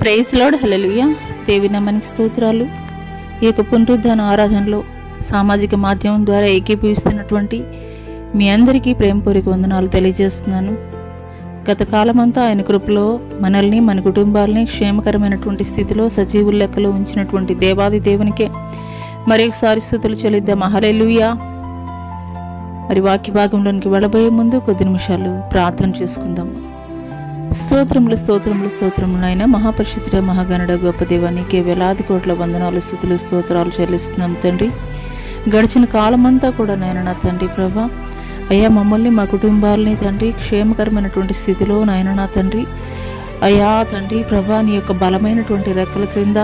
Praise lord. హల్లెలూయా. దేవి నామానికి స్తోత్రాలు. ఈ యొక్క పునరుద్ధాన ఆరాధనలో సామాజిక మాధ్యమం ద్వారా ఏకీభవిస్తున్నటువంటి మీ అందరికీ ప్రేమపూర్వక వందనాలు తెలియజేస్తున్నాను. గత కాలమంతా ఆయన కృపలో మనల్ని, మన కుటుంబాలని క్షేమకరమైనటువంటి స్థితిలో సజీవుల లెక్కలో ఉంచినటువంటి దేవాది దేవునికే మరొకసారి స్తుతులు చెల్లిద్దాం. హల్లెలూయా. మరి వాక్య భాగంలోనికి వెళ్ళబోయే ముందు కొద్ది నిమిషాలు ప్రార్థన చేసుకుందాం. స్తోత్రములు స్తోత్రములు స్తోత్రములు నాయన, మహాపరిశుద్ధుడ, మహాగణుడ, గొప్ప దేవా, నీకే వేలాది కోట్ల వందనాలు, స్తుతులు, స్తోత్రాలు చెల్లిస్తున్నాం తండ్రి. గడిచిన కాలమంతా కూడా నాయన నా తండ్రి ప్రభా, అయ్యా మమ్మల్ని, మా కుటుంబాలని తండ్రి క్షేమకరమైనటువంటి స్థితిలో నాయన నా తండ్రి అయ్యా తండ్రి ప్రభా, నీ యొక్క బలమైనటువంటి రెక్కల క్రింద,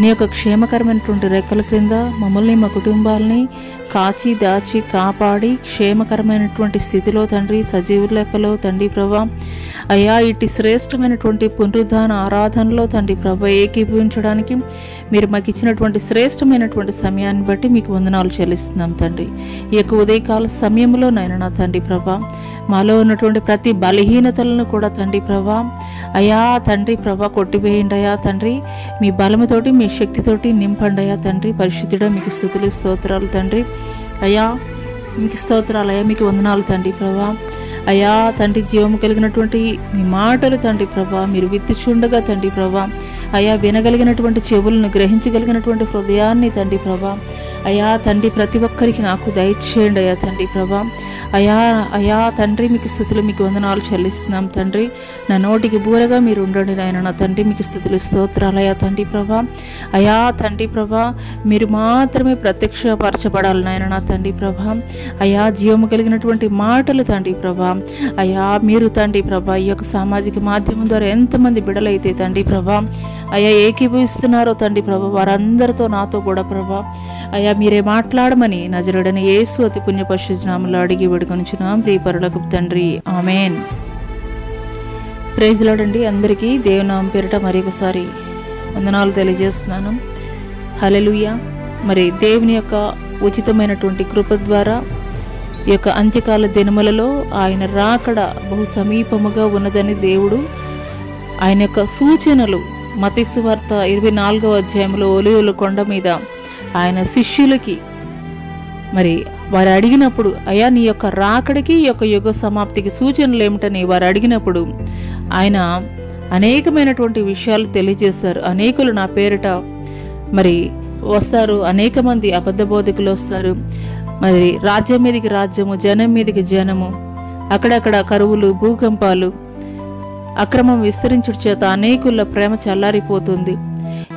నీ యొక్క క్షేమకరమైనటువంటి రెక్కల క్రింద మమ్మల్ని, మా కుటుంబాలని కాచి దాచి కాపాడి క్షేమకరమైనటువంటి స్థితిలో తండ్రి సజీవుల లెక్కలో తండ్రి ప్రభా అయ్యా ఇటు శ్రేష్టమైనటువంటి పునరుద్ధాన ఆరాధనలో తండ్రి ప్రభా ఏకీభవించడానికి మీరు మాకు ఇచ్చినటువంటి శ్రేష్టమైనటువంటి సమయాన్ని బట్టి మీకు వందనాలు చెల్లిస్తున్నాం తండ్రి. ఈ యొక్క ఉదయకాల సమయంలో నాయన నా తండ్రి ప్రభా మాలో ఉన్నటువంటి ప్రతి బలహీనతలను కూడా తండ్రి ప్రభా అయా తండ్రి ప్రభా కొట్టివేయండి అయా తండ్రి, మీ బలముతోటి మీ శక్తితోటి నింపండి అయా తండ్రి. పరిశుద్ధుడా మీకు స్తుతులు స్తోత్రాలు తండ్రి. అయ్యా మీకు స్తోత్రాలు అయ్యా, మీకు వందనాలు తండ్రి ప్రభా. అయ్యా తండ్రి జీవము కలిగినటువంటి మీ మాటలు తండ్రి ప్రభా మీరు విత్తుచుండగా తండ్రి ప్రభా అయ్యా వినగలిగినటువంటి చెవులను, గ్రహించగలిగినటువంటి హృదయాన్ని తండ్రి ప్రభా అయ్యా తండ్రి ప్రతి ఒక్కరికి నాకు దయచేయండి అయ్యా తండ్రి ప్రభా. అయా తండ్రి మీకు స్తుతులు, మీకు వందనాలు చెల్లిస్తున్నాం తండ్రి. నా నోటికి బూరగా మీరు ఉండండి నాయన నా తండ్రి. మీకు స్తుతులు స్తోత్రాలు అయా తండ్రి ప్రభా. అయా తండ్రి ప్రభా మీరు మాత్రమే ప్రత్యక్షపరచబడాలి నాయన నా తండ్రి ప్రభా. అయా జీవము కలిగినటువంటి మాటలు తండ్రి ప్రభా అయా మీరు తండ్రి ప్రభా ఈ యొక్క సామాజిక మాధ్యమం ద్వారా ఎంతమంది బిడలైతే తండ్రి ప్రభా అయా ఏకీభవిస్తున్నారో తండ్రి ప్రభా వారందరితో నాతో కూడా ప్రభా అయా మీరే మాట్లాడమని నజరుడైన యేసు అతి పుణ్య పరిశుద్ధ నామములో అడిగి వేడుకొనుచున్నాం ప్రియ పరలోకపు తండ్రి, ఆమేన్. ప్రైజ్ లార్డ్ అండి. అందరికీ దేవుని నామం పేరిట మరొకసారి వందనాలు తెలియజేస్తున్నాను. హల్లెలూయా. మరి దేవుని యొక్క ఉచితమైనటువంటి కృప ద్వారా ఈ యొక్క అంత్యకాల దినములలో ఆయన రాకడ బహు సమీపముగా ఉన్నదని దేవుడు ఆయన యొక్క సూచనలు మత్తయి సువార్త 24వ అధ్యాయంలో ఒలీవల కొండ మీద ఆయన శిష్యులకి మరి వారు అడిగినప్పుడు అయ్యా నీ యొక్క రాకడికి ఈ యొక్క యుగ సమాప్తికి సూచనలు ఏమిటని వారు అడిగినప్పుడు ఆయన అనేకమైనటువంటి విషయాలు తెలియజేశారు. అనేకులు నా పేరిట మరి వస్తారు, అనేక మంది అబద్ధ బోధకులు వస్తారు, మరి రాజ్యం మీదకి రాజ్యము, జనం మీదకి జనము, అక్కడక్కడ కరువులు, భూకంపాలు, అక్రమం విస్తరించుట చేత అనేకుల ప్రేమ చల్లారిపోతుంది.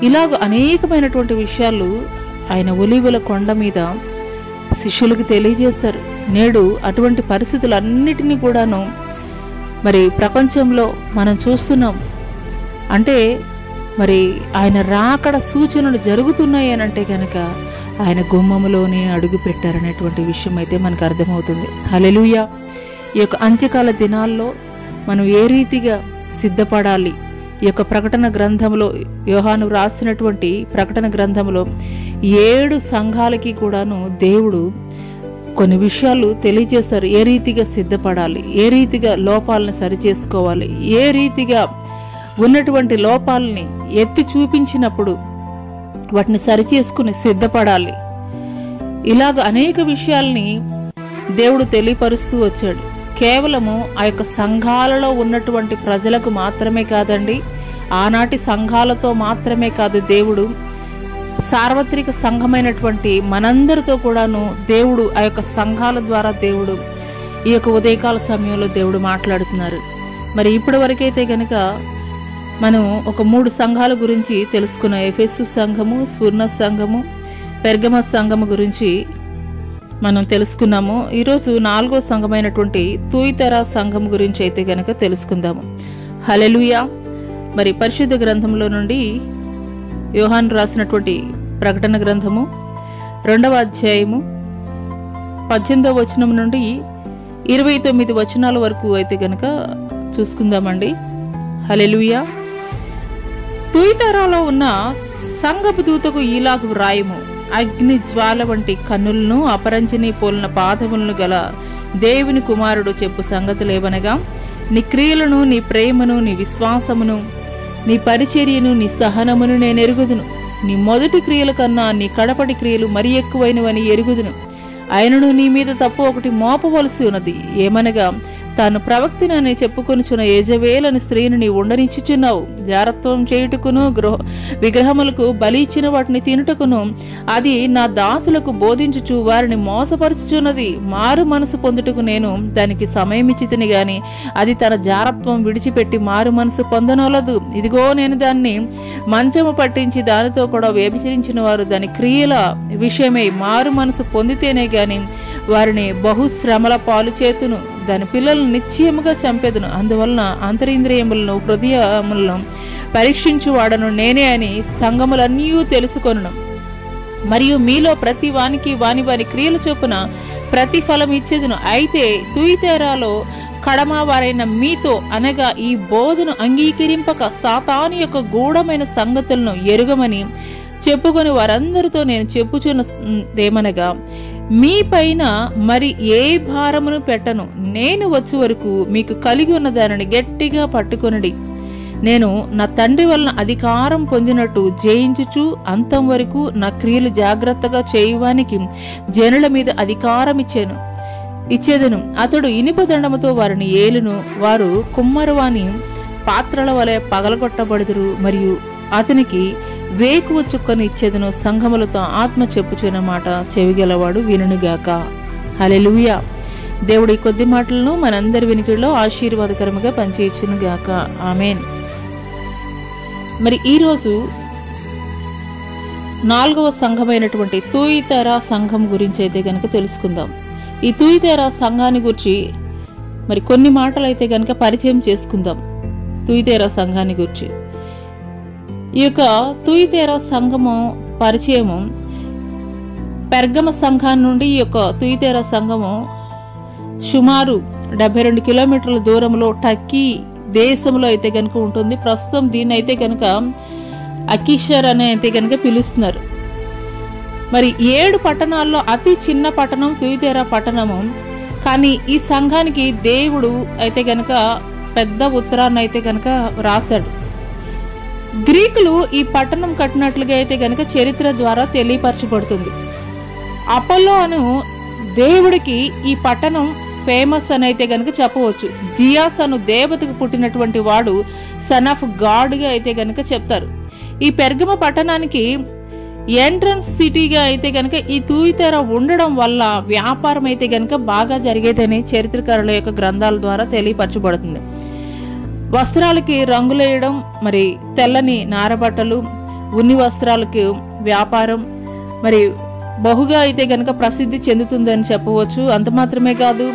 ఇలాగ అనేకమైనటువంటి విషయాలు ఆయన ఒలీవల కొండ మీద శిష్యులకు తెలియజేశారు. నేడు అటువంటి పరిస్థితులన్నిటినీ కూడాను మరి ప్రపంచంలో మనం చూస్తున్నాం. అంటే మరి ఆయన రాకడ సూచనలు జరుగుతున్నాయి అని అంటే కనుక ఆయన గుమ్మములోనే అడుగు పెట్టారనేటువంటి విషయం అయితే మనకు అర్థమవుతుంది. హల్లెలూయా. ఈ యొక్క అంత్యకాల దినాల్లో మనం ఏ రీతిగా సిద్ధపడాలి, ఈ యొక్క ప్రకటన గ్రంథంలో యోహాను రాసినటువంటి ప్రకటన గ్రంథంలో 7 సంఘాలకి కూడాను దేవుడు కొన్ని విషయాలు తెలియజేశారు. ఏ రీతిగా సిద్ధపడాలి, ఏ రీతిగా లోపాలను సరిచేసుకోవాలి, ఏ రీతిగా ఉన్నటువంటి లోపాలని ఎత్తి చూపించినప్పుడు వాటిని సరిచేసుకుని సిద్ధపడాలి. ఇలాగ అనేక విషయాల్ని దేవుడు తెలియపరుస్తూ వచ్చాడు. కేవలము ఆ యొక్క సంఘాలలో ఉన్నటువంటి ప్రజలకు మాత్రమే కాదండి, ఆనాటి సంఘాలతో మాత్రమే కాదు, దేవుడు సార్వత్రిక సంఘమైనటువంటి మనందరితో కూడాను దేవుడు ఆ యొక్క సంఘాల ద్వారా దేవుడు ఈ యొక్క ఉదయకాల సమయంలో దేవుడు మాట్లాడుతున్నారు. మరి ఇప్పటి వరకైతే కనుక మనం ఒక 3 సంఘాల గురించి తెలుసుకున్నాం. ఎఫెసు సంఘము, స్ముర్న సంఘము, పెర్గమ సంఘము గురించి మనం తెలుసుకున్నాము. ఈరోజు 4వ సంఘమైనటువంటి తుయితెరా సంఘం గురించి అయితే కనుక తెలుసుకుందాము. హల్లెలూయా. మరి పరిశుద్ధ గ్రంథంలో నుండి యోహాను రాసినటువంటి ప్రకటన గ్రంథము 2వ అధ్యాయము 18వ వచనం నుండి 29 వచనాల వరకు అయితే కనుక చూసుకుందామండి. హల్లెలూయా. తుయితెరాలో ఉన్న సంఘపు దూతకు ఈలాగు వ్రాయము, అగ్ని జ్వాల వంటి కన్నులను, అపరంజిని పోలిన పాదములను గల దేవుని కుమారుడు చెప్పు సంగతులేవనగా, నీ క్రియలను, నీ ప్రేమను, నీ విశ్వాసమును, నీ పరిచర్యను నీ సహనమును నేను ఎరుగుదును. నీ మొదటి క్రియల కన్నా నీ కడపటి క్రియలు మరి ఎక్కువైనవని ఎరుగుదును. ఆయనను నీ మీద తప్పు ఒకటి మోపవలసి ఉన్నది. ఏమనగా తాను ప్రవక్తినని చెప్పుకొనుచున్న యెజబేలు అనే స్త్రీని నీ ఉండనిచ్చుచున్నావు. జారత్వం చేయుటకును విగ్రహములకు బలి ఇచ్చిన వాటిని తినుటకును అది నా దాసులకు బోధించుచు వారిని మోసపరుచుచున్నది. మారు మనసు పొందుటకు నేను దానికి సమయం ఇచ్చితిని గాని అది తన జారత్వం విడిచిపెట్టి మారు మనసు పొందనొలదు. ఇదిగో నేను దాన్ని మంచము పట్టించి దానితో కూడా వ్యభిచరించిన వారు దాని క్రియల విషయమై మారు మనసు పొందితేనే గాని వారిని బహుశ్రమల పాలు చేతును. దాని పిల్లలను నిశ్చయముగా చంపెదను. అందువలన అంతరింద్రియములను హృదయములను పరీక్షించువాడను నేనే అని సంఘములన్నీ తెలుసుకొనును. మరియు మీలో ప్రతి వానికి వాని వాని క్రియల చొప్పున ప్రతిఫలం ఇచ్చేదును. అయితే తుయితేరాలో కడమవారైన మీతో అనగా ఈ బోధను అంగీకరింపక సాతాను యొక్క గూఢమైన సంగతులను ఎరుగమని చెప్పుకొని వారందరితో నేను చెప్పుచున్నదేమనగా మీ పైన మరి ఏ భారమును పెట్టను. నేను వచ్చే వరకు మీకు కలిగి ఉన్న దానిని గట్టిగా పట్టుకొనడి. నేను నా తండ్రి వలన అధికారం పొందినట్టు జయించుచు అంతం వరకు నా క్రియలు జాగ్రత్తగా చేయువానికి జనుల మీద అధికారం ఇచ్చేదను. అతడు ఇనుప దండముతో వారిని ఏలును. వారు కుమ్మరవాని పాత్రల వలె పగలగొట్టబడుదురు. మరియు అతనికి వేకువ చుక్కను ఇచ్చేదను. సంఘములతో ఆత్మ చెప్పుచున్న మాట చెవిగలవాడు వినుగాక. హల్లెలూయా. దేవుడి కొద్ది మాటలను మనందరి వినికిడిలో ఆశీర్వాదకరముగా పనిచేయుచునుగాక. ఆమేన్. మరి ఈరోజు 4వ సంఘమైనటువంటి తుయితెరా సంఘం గురించి అయితే గనక తెలుసుకుందాం. ఈ తుయితెరా సంఘాన్ని గురించి మరి కొన్ని మాటలు అయితే గనక పరిచయం చేసుకుందాం. తుయితెరా సంఘాన్ని గురించి ఈ యొక్క తుయితెరా సంఘము పరిచయము పెర్గమ సంఘాన్ని నుండి ఈ యొక్క తుయితెరా సంఘము సుమారు 72 కిలోమీటర్ల దూరంలో టర్కీ దేశంలో అయితే గనుక ఉంటుంది. ప్రస్తుతం దీన్ని అయితే గనుక అకిషర్ అని అయితే గనుక పిలుస్తున్నారు. మరి 7 పట్టణాల్లో అతి చిన్న పట్టణం తుయితెరా పట్టణము. కానీ ఈ సంఘానికి దేవుడు అయితే గనుక పెద్ద ఉత్తరాన్ని అయితే గనుక రాశాడు. గ్రీకులు ఈ పట్టణం కట్టినట్లుగా అయితే గనుక చరిత్ర ద్వారా తెలియపరచబడుతుంది. అపోలో అను దేవుడికి ఈ పట్టణం ఫేమస్ అని అయితే గనుక చెప్పవచ్చు. జియాస్ అను దేవతకు పుట్టినటువంటి వాడు సన్ ఆఫ్ గాడ్ గా అయితే గనుక చెప్తారు. ఈ పెర్గమ పట్టణానికి ఎంట్రన్స్ సిటీగా అయితే గనుక ఈ తుయితెరా ఉండడం వల్ల వ్యాపారం అయితే గనుక బాగా జరిగేదని చరిత్రకారుల యొక్క గ్రంథాల ద్వారా తెలియపరచబడుతుంది. వస్త్రాలకి రంగులేయడం, మరి తెల్లని నారబట్టలు, ఉన్ని వస్త్రాలకి వ్యాపారం మరి బహుగా అయితే గనక ప్రసిద్ధి చెందుతుందని చెప్పవచ్చు. అంత మాత్రమే కాదు,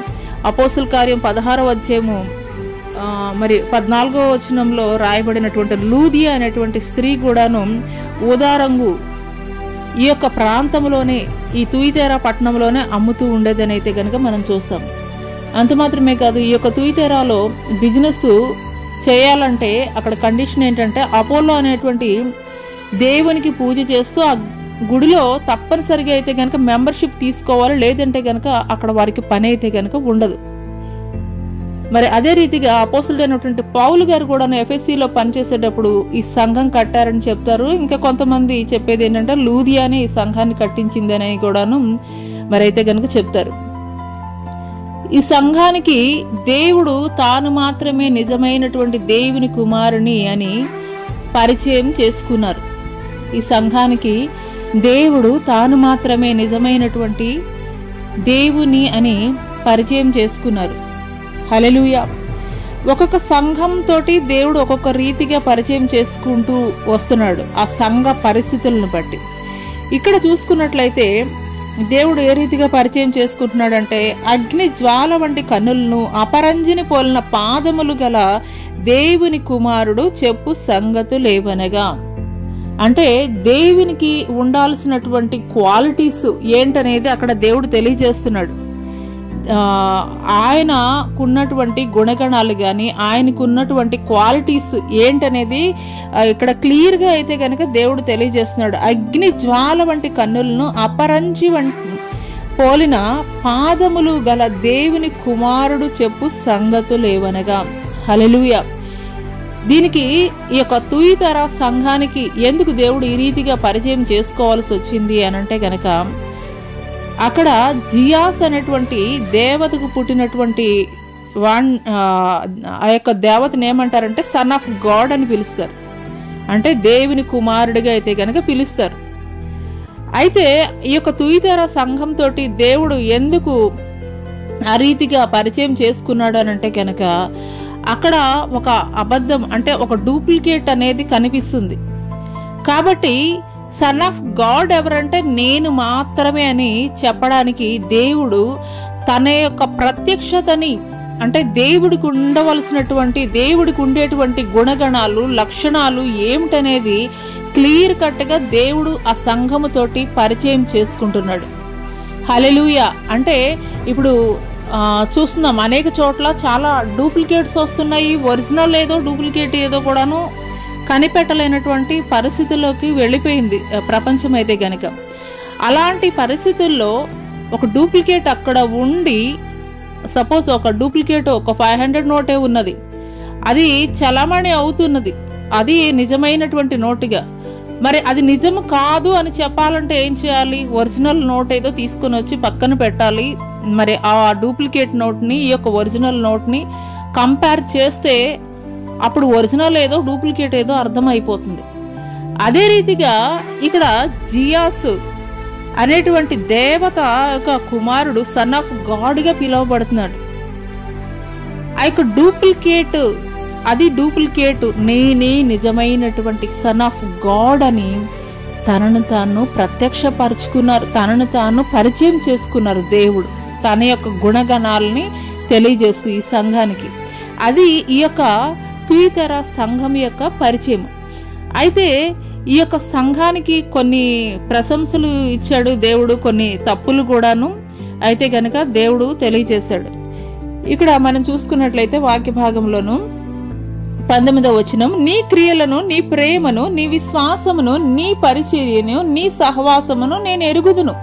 అపోస్తుల కార్యం 16వ అధ్యాయము మరి 14వ వచనంలో రాయబడినటువంటి లూదియా అనేటువంటి స్త్రీ కూడాను ఊదారంగు ఈ యొక్క ప్రాంతంలోనే ఈ తుయితెరా పట్టణంలోనే అమ్ముతూ ఉండేదని అయితే గనక మనం చూస్తాం. అంత మాత్రమే కాదు, ఈ యొక్క తుయితెరాలో బిజినెస్ చేయాలంటే అక్కడ కండిషన్ ఏంటంటే అపోలో అనేటువంటి దేవునికి పూజ చేస్తూ ఆ గుడిలో తప్పనిసరిగా అయితే గనక మెంబర్షిప్ తీసుకోవాలి. లేదంటే గనక అక్కడ వారికి పని అయితే గనక ఉండదు. మరి అదే రీతిగా అపోస్తలుడైనటువంటి పౌలు గారు కూడా ఎఫెసీలో పనిచేసేటప్పుడు ఈ సంఘం కట్టారని చెప్తారు. ఇంకా కొంతమంది చెప్పేది ఏంటంటే లూదియానే ఈ సంఘాన్ని కట్టించిందని కూడాను మరి అయితే గనక చెప్తారు. ఈ సంఘానికి దేవుడు తాను మాత్రమే నిజమైనటువంటి దేవుని కుమారుని అని పరిచయం చేసుకున్నారు. ఈ సంఘానికి దేవుడు తాను మాత్రమే నిజమైనటువంటి దేవుని అని పరిచయం చేసుకున్నారు. హల్లెలూయా. ఒక్కొక్క సంఘం తోటి దేవుడు ఒక్కొక్క రీతిగా పరిచయం చేసుకుంటూ వస్తున్నాడు ఆ సంఘ పరిస్థితులను బట్టి. ఇక్కడ చూసుకున్నట్లయితే దేవుడు ఏ రీతిగా పరిచయం చేసుకుంటున్నాడంటే అగ్ని జ్వాల వంటి కన్నులను అపరంజిని పోలిన పాదములు గల దేవుని కుమారుడు చెప్పు సంగతులేవనగా, అంటే దేవునికి ఉండాల్సినటువంటి క్వాలిటీస్ ఏంటనేది అక్కడ దేవుడు తెలియజేస్తున్నాడు. ఆయనకున్నటువంటి గుణగణాలు కానీ ఆయనకున్నటువంటి క్వాలిటీస్ ఏంటనేది ఇక్కడ క్లియర్గా అయితే కనుక దేవుడు తెలియజేస్తున్నాడు. అగ్ని జ్వాల వంటి కన్నులను అపరంజి పోలిన పాదములు గల దేవుని కుమారుడు చెప్పు సంగతులేవనగా. హల్లెలూయా. దీనికి ఈ యొక్క తుయితర సంఘానికి ఎందుకు దేవుడు ఈ రీతిగా పరిచయం చేసుకోవాల్సి వచ్చింది అని అంటే కనుక, అక్కడ జియాస్ అనేటువంటి దేవతకు పుట్టినటువంటి ఆ యొక్క దేవతను ఏమంటారంటే సన్ ఆఫ్ గాడ్ అని పిలుస్తారు. అంటే దేవుని కుమారుడిగా అయితే కనుక పిలుస్తారు. అయితే ఈ యొక్క తుయితెర సంఘంతో దేవుడు ఎందుకు ఆ రీతిగా పరిచయం చేసుకున్నాడు అని అంటే కనుక, అక్కడ ఒక అబద్ధం అంటే ఒక డూప్లికేట్ అనేది కనిపిస్తుంది. కాబట్టి సన్ ఆఫ్ గాడ్ ఎవరంటే నేను మాత్రమే అని చెప్పడానికి దేవుడు తన యొక్క ప్రత్యక్షతని, అంటే దేవుడికి ఉండవలసినటువంటి, దేవుడికి ఉండేటువంటి గుణగణాలు, లక్షణాలు ఏమిటనేది క్లియర్ కట్గా దేవుడు ఆ సంఘముతోటి పరిచయం చేసుకుంటున్నాడు. హల్లెలూయా. అంటే ఇప్పుడు చూస్తున్నాం అనేక చోట్ల చాలా డూప్లికేట్స్ వస్తున్నాయి. ఒరిజినల్ ఏదో డూప్లికేట్ ఏదో కూడాను కనిపెట్టలేనటువంటి పరిస్థితుల్లోకి వెళ్ళిపోయింది ప్రపంచం అయితే గనక. అలాంటి పరిస్థితుల్లో ఒక డూప్లికేట్ అక్కడ ఉండి, సపోజ్ ఒక డూప్లికేట్ ఒక 500 నోటే ఉన్నది, అది చలామణి అవుతున్నది, అది నిజమైనటువంటి నోటుగా. మరి అది నిజం కాదు అని చెప్పాలంటే ఏం చేయాలి? ఒరిజినల్ నోట్ ఏదో తీసుకొని వచ్చి పక్కన పెట్టాలి. మరి ఆ డూప్లికేట్ నోట్ని ఈ యొక్క ఒరిజినల్ నోట్ని కంపేర్ చేస్తే అప్పుడు ఒరిజినల్ ఏదో డూప్లికేట్ ఏదో అర్థమైపోతుంది. అదే రీతిగా ఇక్కడ జియాస్ అనేటువంటి దేవత యొక్క కుమారుడు సన్ ఆఫ్ గాడ్గా పిలువబడుతున్నాడు. ఆ యొక్క డూప్లికేట్, అది డూప్లికేట్, నేనే నిజమైనటువంటి సన్ ఆఫ్ గాడ్ అని తనను తాను ప్రత్యక్షపరుచుకున్నారు, తనను తాను పరిచయం చేసుకున్నారు దేవుడు తన యొక్క గుణగణాలని తెలియజేస్తూ ఈ సంఘానికి. అది ఈ యొక్క తుయితెర సంఘం యొక్క పరిచయం. అయితే ఈ యొక్క సంఘానికి కొన్ని ప్రశంసలు ఇచ్చాడు దేవుడు, కొన్ని తప్పులు కూడాను అయితే గనక దేవుడు తెలియజేశాడు. ఇక్కడ మనం చూసుకున్నట్లయితే వాక్య భాగంలోను 19వ వచనం, నీ క్రియలను, నీ ప్రేమను, నీ విశ్వాసమును, నీ పరిచర్యను, నీ సహవాసమును నేను ఎరుగుదును.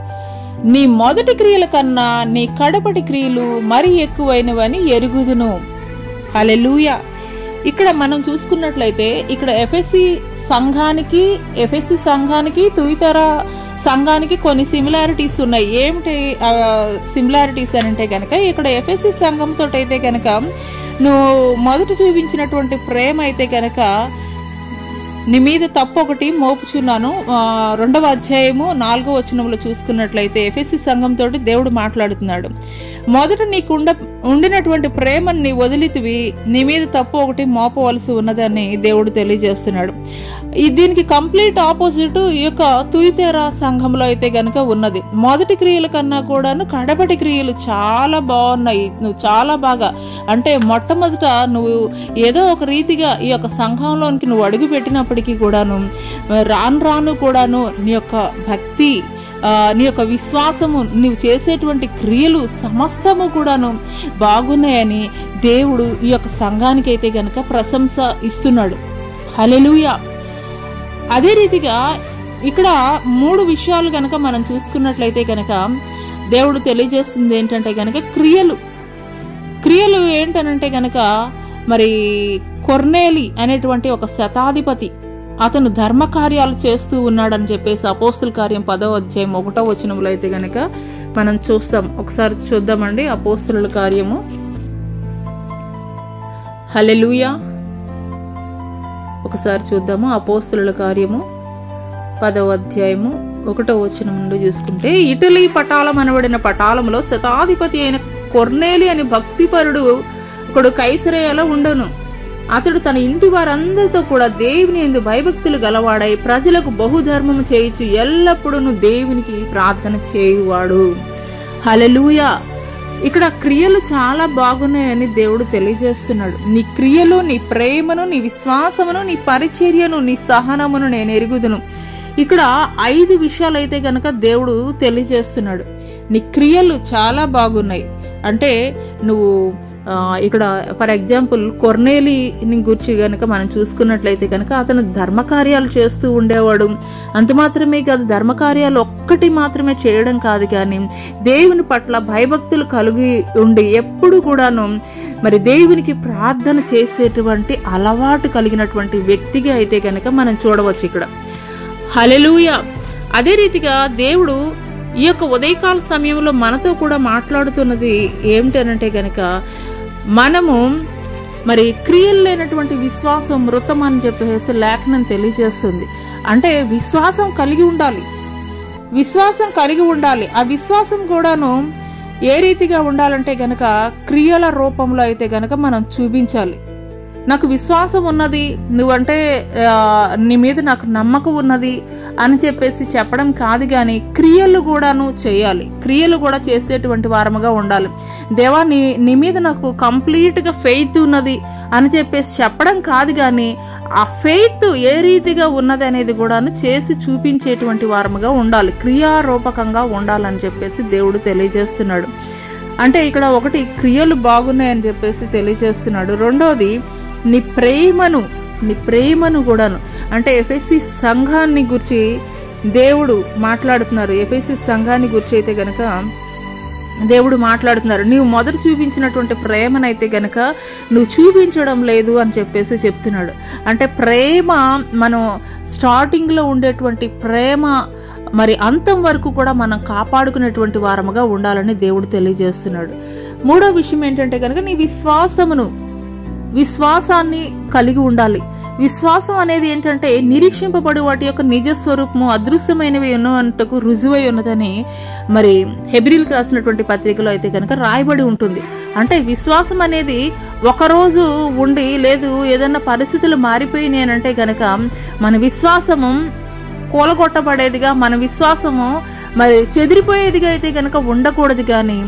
నీ మొదటి క్రియల కన్నా నీ కడపటి క్రియలు మరి ఎక్కువైనవని ఎరుగుదును. హల్లెలూయా. ఇక్కడ మనం చూసుకున్నట్లయితే ఇక్కడ ఎఫెసీ సంఘానికి తుయితెర సంఘానికి కొన్ని సిమిలారిటీస్ ఉన్నాయి. ఏమిటి సిమిలారిటీస్ అని అంటే కనుక, ఇక్కడ ఎఫెసీ సంఘంతో అయితే కనుక నువ్వు మొదట చూపించినటువంటి ప్రేమ అయితే కనుక నీ మీద తప్పు ఒకటి మోపుచున్నాను. 2వ అధ్యాయము 4వ వచనంలో చూసుకున్నట్లయితే ఎఫెసీ సంఘంతో దేవుడు మాట్లాడుతున్నాడు. మొదట నీకు ఉండినటువంటి ప్రేమను నీ వదిలితివి, నీ మీద తప్పు ఒకటి మోపవలసి ఉన్నదని దేవుడు తెలియజేస్తున్నాడు. దీనికి కంప్లీట్ ఆపోజిట్ ఈ యొక్క తుయితెర సంఘంలో అయితే గనక ఉన్నది. మొదటి క్రియల కన్నా కూడాను కడపటి క్రియలు చాలా బాగున్నాయి. నువ్వు చాలా బాగా, అంటే మొట్టమొదట నువ్వు ఏదో ఒక రీతిగా ఈ యొక్క సంఘంలోనికి నువ్వు అడుగు పెట్టినప్పటికీ కూడాను రాను కూడాను నీ యొక్క భక్తి, నీ యొక్క విశ్వాసము, నీవు చేసేటువంటి క్రియలు సమస్తము కూడాను బాగున్నాయని దేవుడు ఈ యొక్క సంఘానికి అయితే గనక ప్రశంస ఇస్తున్నాడు. హల్లెలూయా. అదే రీతిగా ఇక్కడ 3 విషయాలు గనక మనం చూసుకున్నట్లయితే గనక దేవుడు తెలియజేస్తుంది ఏంటంటే గనక క్రియలు ఏంటనంటే గనక, మరి కొర్నేలి అనేటువంటి ఒక శతాధిపతి, అతను ధర్మ కార్యాలు చేస్తూ ఉన్నాడని చెప్పేసి అపోస్తుల కార్యం 10వ అధ్యాయం 1వ వచనంలో అయితే గనక మనం చూస్తాం. ఒకసారి చూద్దామండి అపోస్తుల కార్యము. హల్లెలూయా. ఒకసారి చూద్దాము అపోస్తుల కార్యము 10వ అధ్యాయము 1వ వచనం నుండి చూసుకుంటే, ఇటలీ పటాలం అనబడిన పటాలంలో శతాధిపతి అయిన కొర్నేలి అని భక్తిపరుడు ఒకడు కైసరేయలో ఉండును. అతడు తన ఇంటి వారందరితో కూడా దేవుని యందు భయభక్తులు గలవాడై ప్రజలకు బహుధర్మము చేయుచు ఎల్లప్పుడూ దేవునికి ప్రార్థన చేయువాడు. హల్లెలూయా. ఇక్కడ క్రియలు చాలా బాగున్నాయని దేవుడు తెలియజేస్తున్నాడు. నీ క్రియలు, నీ ప్రేమను, నీ విశ్వాసమును, నీ పరిచర్యను, నీ సహనమును నేను ఎరుగుదును. ఇక్కడ 5 విషయాలు అయితే గనక దేవుడు తెలియజేస్తున్నాడు. నీ క్రియలు చాలా బాగున్నాయి. అంటే నువ్వు ఇక్కడ ఫర్ ఎగ్జాంపుల్ కొర్నేలిని గురించి గనక మనం చూసుకున్నట్లయితే కనుక అతను ధర్మకార్యాలు చేస్తూ ఉండేవాడు. అంత మాత్రమే కాదు, ధర్మకార్యాలు ఒక్కటి మాత్రమే చేయడం కాదు, కానీ దేవుని పట్ల భయభక్తులు కలిగి ఉండి ఎప్పుడు కూడాను మరి దేవునికి ప్రార్థన చేసేటువంటి అలవాటు కలిగినటువంటి వ్యక్తిగా అయితే కనుక మనం చూడవచ్చు ఇక్కడ. హల్లెలూయా. అదే రీతిగా దేవుడు ఈ యొక్క ఉదయకాల సమయంలో మనతో కూడా మాట్లాడుతున్నది ఏమిటనంటే కనుక, మనము మరి క్రియలు లేనటువంటి విశ్వాసం మృతం అని చెప్పేసి లేఖనం తెలియజేస్తుంది. అంటే విశ్వాసం కలిగి ఉండాలి, విశ్వాసం కలిగి ఉండాలి. ఆ విశ్వాసం కూడాను ఏ రీతిగా ఉండాలంటే గనక క్రియల రూపంలో అయితే గనక మనం చూపించాలి. నాకు విశ్వాసం ఉన్నది, నువ్వంటే నీ మీద నాకు నమ్మకం ఉన్నది అని చెప్పేసి చెప్పడం కాదు, కానీ క్రియలు కూడాను చేయాలి, క్రియలు కూడా చేసేటువంటి వారముగా ఉండాలి. దేవా నీ మీద నాకు కంప్లీట్గా ఫెయిత్ ఉన్నది అని చెప్పేసి చెప్పడం కాదు, కానీ ఆ ఫెయిత్ ఏ రీతిగా ఉన్నది అనేది కూడాను చేసి చూపించేటువంటి వారముగా ఉండాలి, క్రియారూపకంగా ఉండాలని చెప్పేసి దేవుడు తెలియజేస్తున్నాడు. అంటే ఇక్కడ ఒకటి క్రియలు బాగున్నాయని చెప్పేసి తెలియజేస్తున్నాడు. రెండోది నీ ప్రేమను కూడాను, అంటే ఎఫెసీ సంఘాన్ని గురించి దేవుడు మాట్లాడుతున్నారు. ఎఫెసీ సంఘాన్ని గురించి అయితే గనక దేవుడు మాట్లాడుతున్నారు. నీవు మొదట చూపించినటువంటి ప్రేమనైతే గనక నువ్వు చూపించడం లేదు అని చెప్పేసి చెప్తున్నాడు. అంటే ప్రేమ, మనం స్టార్టింగ్లో ఉండేటువంటి ప్రేమ మరి అంతం వరకు కూడా మనం కాపాడుకునేటువంటి వారముగా ఉండాలని దేవుడు తెలియజేస్తున్నాడు. మూడో విషయం ఏంటంటే కనుక నీ విశ్వాసాన్ని కలిగి ఉండాలి. విశ్వాసం అనేది ఏంటంటే నిరీక్షింపబడి వాటి యొక్క నిజస్వరూపము అదృశ్యమైనవి ఉన్నంతకు రుజువై ఉన్నదని మరి హెబ్రీలకు రాసినటువంటి పత్రికలో అయితే కనుక రాయబడి ఉంటుంది. అంటే విశ్వాసం అనేది ఒకరోజు ఉండి, లేదు ఏదన్నా పరిస్థితులు మారిపోయినాయి అంటే కనుక మన విశ్వాసము కూలగొట్టబడేదిగా, మన విశ్వాసము మరి చెదిరిపోయేదిగా అయితే కనుక ఉండకూడదు. కానీ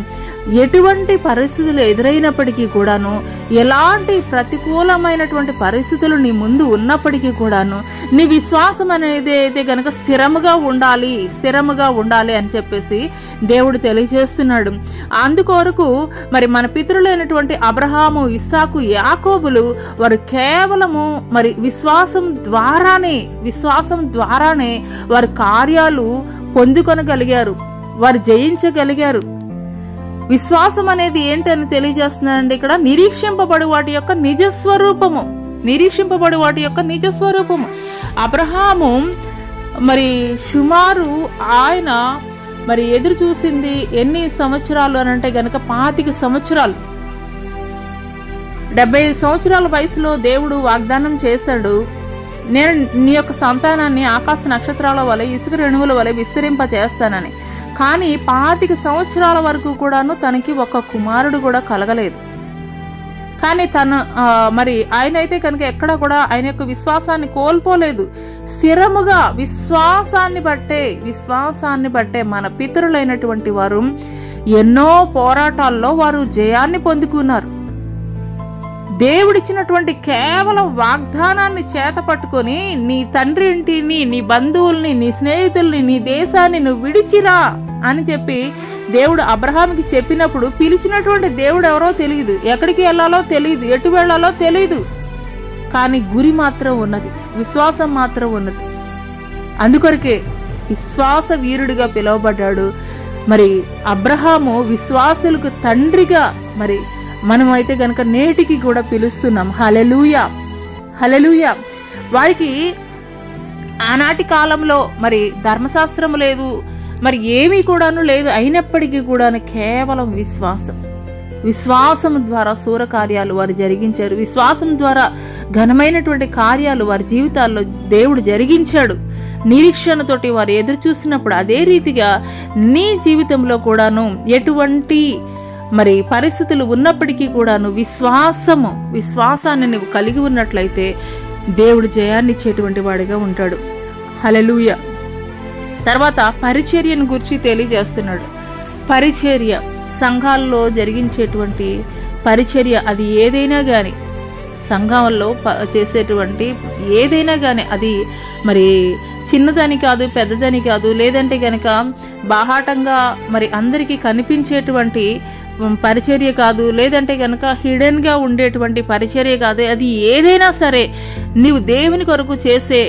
ఎటువంటి పరిస్థితులు ఎదురైనప్పటికీ కూడాను, ఎలాంటి ప్రతికూలమైనటువంటి పరిస్థితులు నీ ముందు ఉన్నప్పటికీ కూడాను నీ విశ్వాసం అనేది అయితే గనక స్థిరముగా ఉండాలి అని చెప్పేసి దేవుడు తెలియజేస్తున్నాడు. అందుకొరకు మరి మన పితరులైనటువంటి అబ్రహాము, ఇస్సాకు, యాకోబులు వారు కేవలము మరి విశ్వాసం ద్వారానే వారి కార్యాలు పొందుకొనగలిగారు, వారు జయించగలిగారు. విశ్వాసం అనేది ఏంటని తెలియజేస్తున్నారండి ఇక్కడ. నిరీక్షింపబడి వాటి యొక్క నిజస్వరూపము. అబ్రహాము మరి సుమారు ఆయన మరి ఎదురు చూసింది ఎన్ని సంవత్సరాలు అని అంటే గనక 25 సంవత్సరాలు. 75 సంవత్సరాల వయసులో దేవుడు వాగ్దానం చేశాడు, నేను నీ యొక్క సంతానాన్ని ఆకాశ నక్షత్రాల వలె, ఇసుక రేణువుల వలె విస్తరింప చేస్తానని. కానీ 25 సంవత్సరాల వరకు కూడాను తనకి ఒక కుమారుడు కూడా కలగలేదు. కానీ తను మరి ఆయన అయితే కనుక ఎక్కడ కూడా ఆయన యొక్క విశ్వాసాన్ని కోల్పోలేదు. స్థిరముగా విశ్వాసాన్ని బట్టే మన పితరులైనటువంటి వారు ఎన్నో పోరాటాల్లో వారు జయాన్ని పొందుకున్నారు. దేవుడిచ్చినటువంటి కేవలం వాగ్దానాన్ని చేత పట్టుకొని నీ తండ్రి ఇంటిని, నీ బంధువుల్ని, నీ స్నేహితుల్ని, నీ దేశాన్ని నువ్వు విడిచిరా అని చెప్పి దేవుడు అబ్రహాముకి చెప్పినప్పుడు పిలిచినటువంటి దేవుడు ఎవరో తెలియదు, ఎక్కడికి వెళ్ళాలో తెలియదు, ఎటు వెళ్లాలో తెలియదు. కానీ గురి మాత్రం ఉన్నది, విశ్వాసం మాత్రం ఉన్నది. అందుకొరకే విశ్వాస వీరుడిగా పిలువబడ్డాడు. మరి అబ్రహాము విశ్వాసులకు తండ్రిగా మరి మనమైతే గనక నేటికి కూడా పిలుస్తున్నాం. హల్లెలూయా. వారికి ఆనాటి కాలంలో మరి ధర్మశాస్త్రం లేదు, మరి ఏమీ కూడాను లేదు. అయినప్పటికీ కూడా కేవలం విశ్వాసం ద్వారా శూర కార్యాలు వారు జరిగించారు. విశ్వాసం ద్వారా ఘనమైనటువంటి కార్యాలు వారి జీవితాల్లో దేవుడు జరిగించాడు. నిరీక్షణతోటి వారు ఎదురు చూసినప్పుడు అదే రీతిగా నీ జీవితంలో కూడాను ఎటువంటి మరి పరిస్థితులు ఉన్నప్పటికీ కూడాను విశ్వాసాన్ని నువ్వు కలిగి ఉన్నట్లయితే దేవుడు జయాన్ని ఇచ్చేటువంటి వాడిగా ఉంటాడు. హల్లెలూయా. తర్వాత పరిచర్యను గురించి తెలియజేస్తున్నాడు. పరిచర్య, సంఘాల్లో జరిగించేటువంటి పరిచర్య, అది ఏదైనా గాని, సంఘాల్లో చేసేటువంటి ఏదైనా గాని అది మరి చిన్నదని కాదు, పెద్దదని కాదు, లేదంటే గనక బాహాటంగా మరి అందరికీ కనిపించేటువంటి పరిచర్య కాదు, లేదంటే గనక హిడెన్ గా ఉండేటువంటి పరిచర్య కాదు. అది ఏదైనా సరే నీవు దేవుని కొరకు చేసే